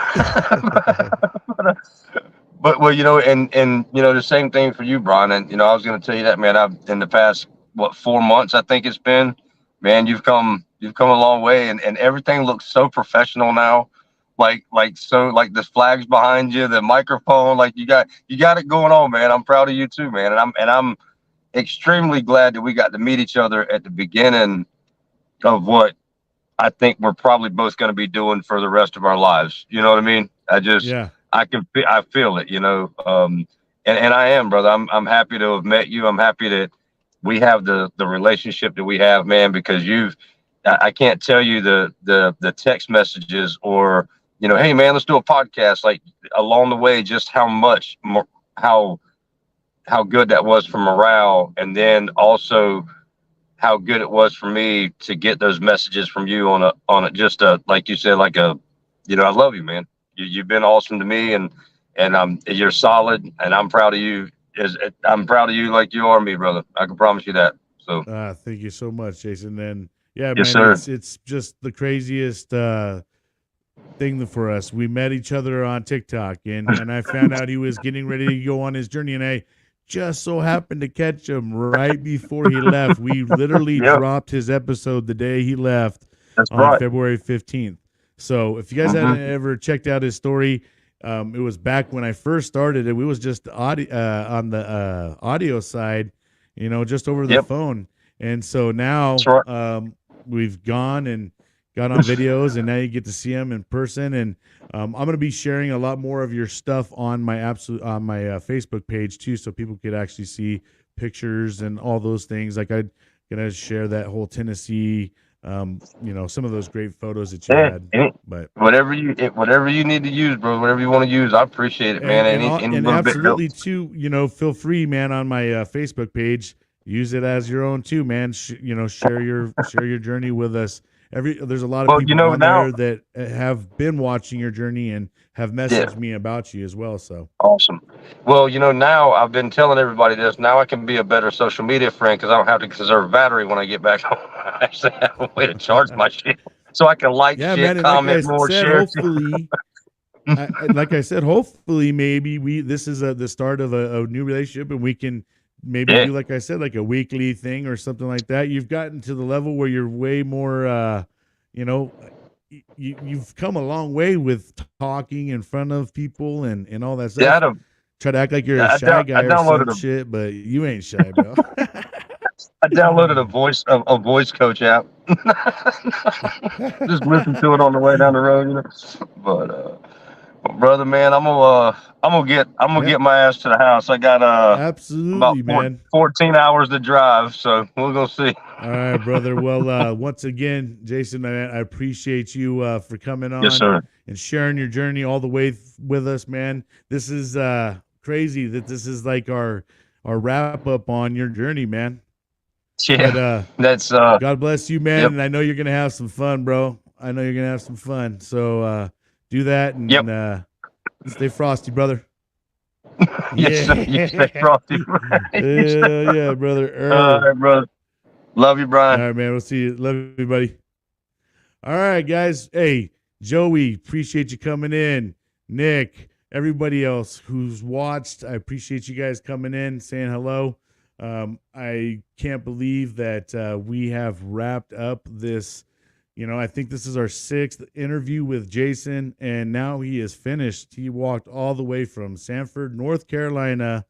but well, and the same thing for you, Brian. And I was going to tell you that, man. I've in the past 4 months, I think it's been, man. You've come a long way, and everything looks so professional now. So like the flags behind you, the microphone, like you got it going on, man. I'm proud of you too, man. And I'm extremely glad that we got to meet each other at the beginning of what I think we're probably both going to be doing for the rest of our lives. You know what I mean? Yeah. I feel it, and I am, brother. I'm happy to have met you. I'm happy that we have the relationship that we have, man, because I can't tell you the text messages or, hey man, let's do a podcast, like along the way, just how much more, how good that was for morale. And then also how good it was for me to get those messages from you just like you said, like I love you, man. You've been awesome to me, and you're solid, and I'm proud of you. I'm proud of you like you are me, brother. I can promise you that. So thank you so much, Jason. And yeah, yes, man, sir. it's just the craziest thing for us. We met each other on TikTok, and I found out he was getting ready to go on his journey, and I just so happened to catch him right before he left. We literally Yep, dropped his episode the day he left that's on right. February 15th. So if you guys hadn't ever checked out his story, it was back when I first started it. We was just on the audio side, just over the Yep, phone. And so now that's right. we've gone and got on videos, and now you get to see him in person. And I'm going to be sharing a lot more of your stuff on my Facebook page too, so people could actually see pictures and all those things. Like I'm going to share that whole Tennessee, some of those great photos that you Yeah, had. But whatever you need to use, bro. Whatever you want to use, I appreciate it, man. Any and little bit absolutely helps. too, feel free, man, on my Facebook page. Use it as your own too, man. Share your journey with us. There's a lot of Well, people on now, there that have been watching your journey and have yeah. messaged me about you as well. So Awesome. Well, now I've been telling everybody this. Now I can be a better social media friend because I don't have to conserve battery when I get back home. I actually have a way to charge my shit, so I can like yeah, shit, man, and like comment I more, said, share. hopefully, hopefully, maybe this is the start of a new relationship, and we can maybe Yeah, do, like I said, like a weekly thing or something like that. You've gotten to the level where you're way more, you know, you've come a long way with talking in front of people and all that yeah. stuff. Try to act like you're a shy I guy or some downloaded shit, but you ain't shy, bro. I downloaded a voice coach app. Just listen to it on the way down the road, But brother, man, I'm gonna Yep, get my ass to the house. I got about absolutely, man. 14 hours to drive, so we're gonna see. All right, brother. Well, once again, Jason, I appreciate you for coming Yes, on sir. and sharing your journey all the way with us, man. This is crazy that this is like our wrap up on your journey, man. But Yeah, that's God bless you, man, yep, and I know you're gonna have some fun, bro. I know you're gonna have some fun. So do that yep. and stay frosty, brother. Yes, sir. You stay Yeah. frosty. You stay Yeah, brother. all right, brother. Love you, All Brian. right, man. We'll see you. Love you, buddy. All right, guys. Hey, Joey, appreciate you coming in. Nick, everybody else who's watched, I appreciate you guys coming in, saying hello. I can't believe that we have wrapped up this. I think this is our 6th interview with Jason, and now he is finished. He walked all the way from Sanford, North Carolina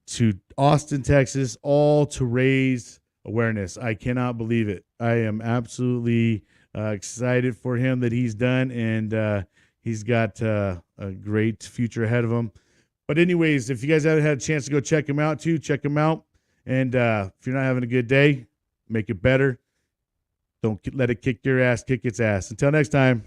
to Austin, Texas, all to raise awareness. I cannot believe it. I am absolutely excited for him that he's done, and he's got a great future ahead of him. But anyways, if you guys haven't had a chance to go check him out too, check him out. And if you're not having a good day, make it better. Don't let it kick your ass, kick its ass. Until next time.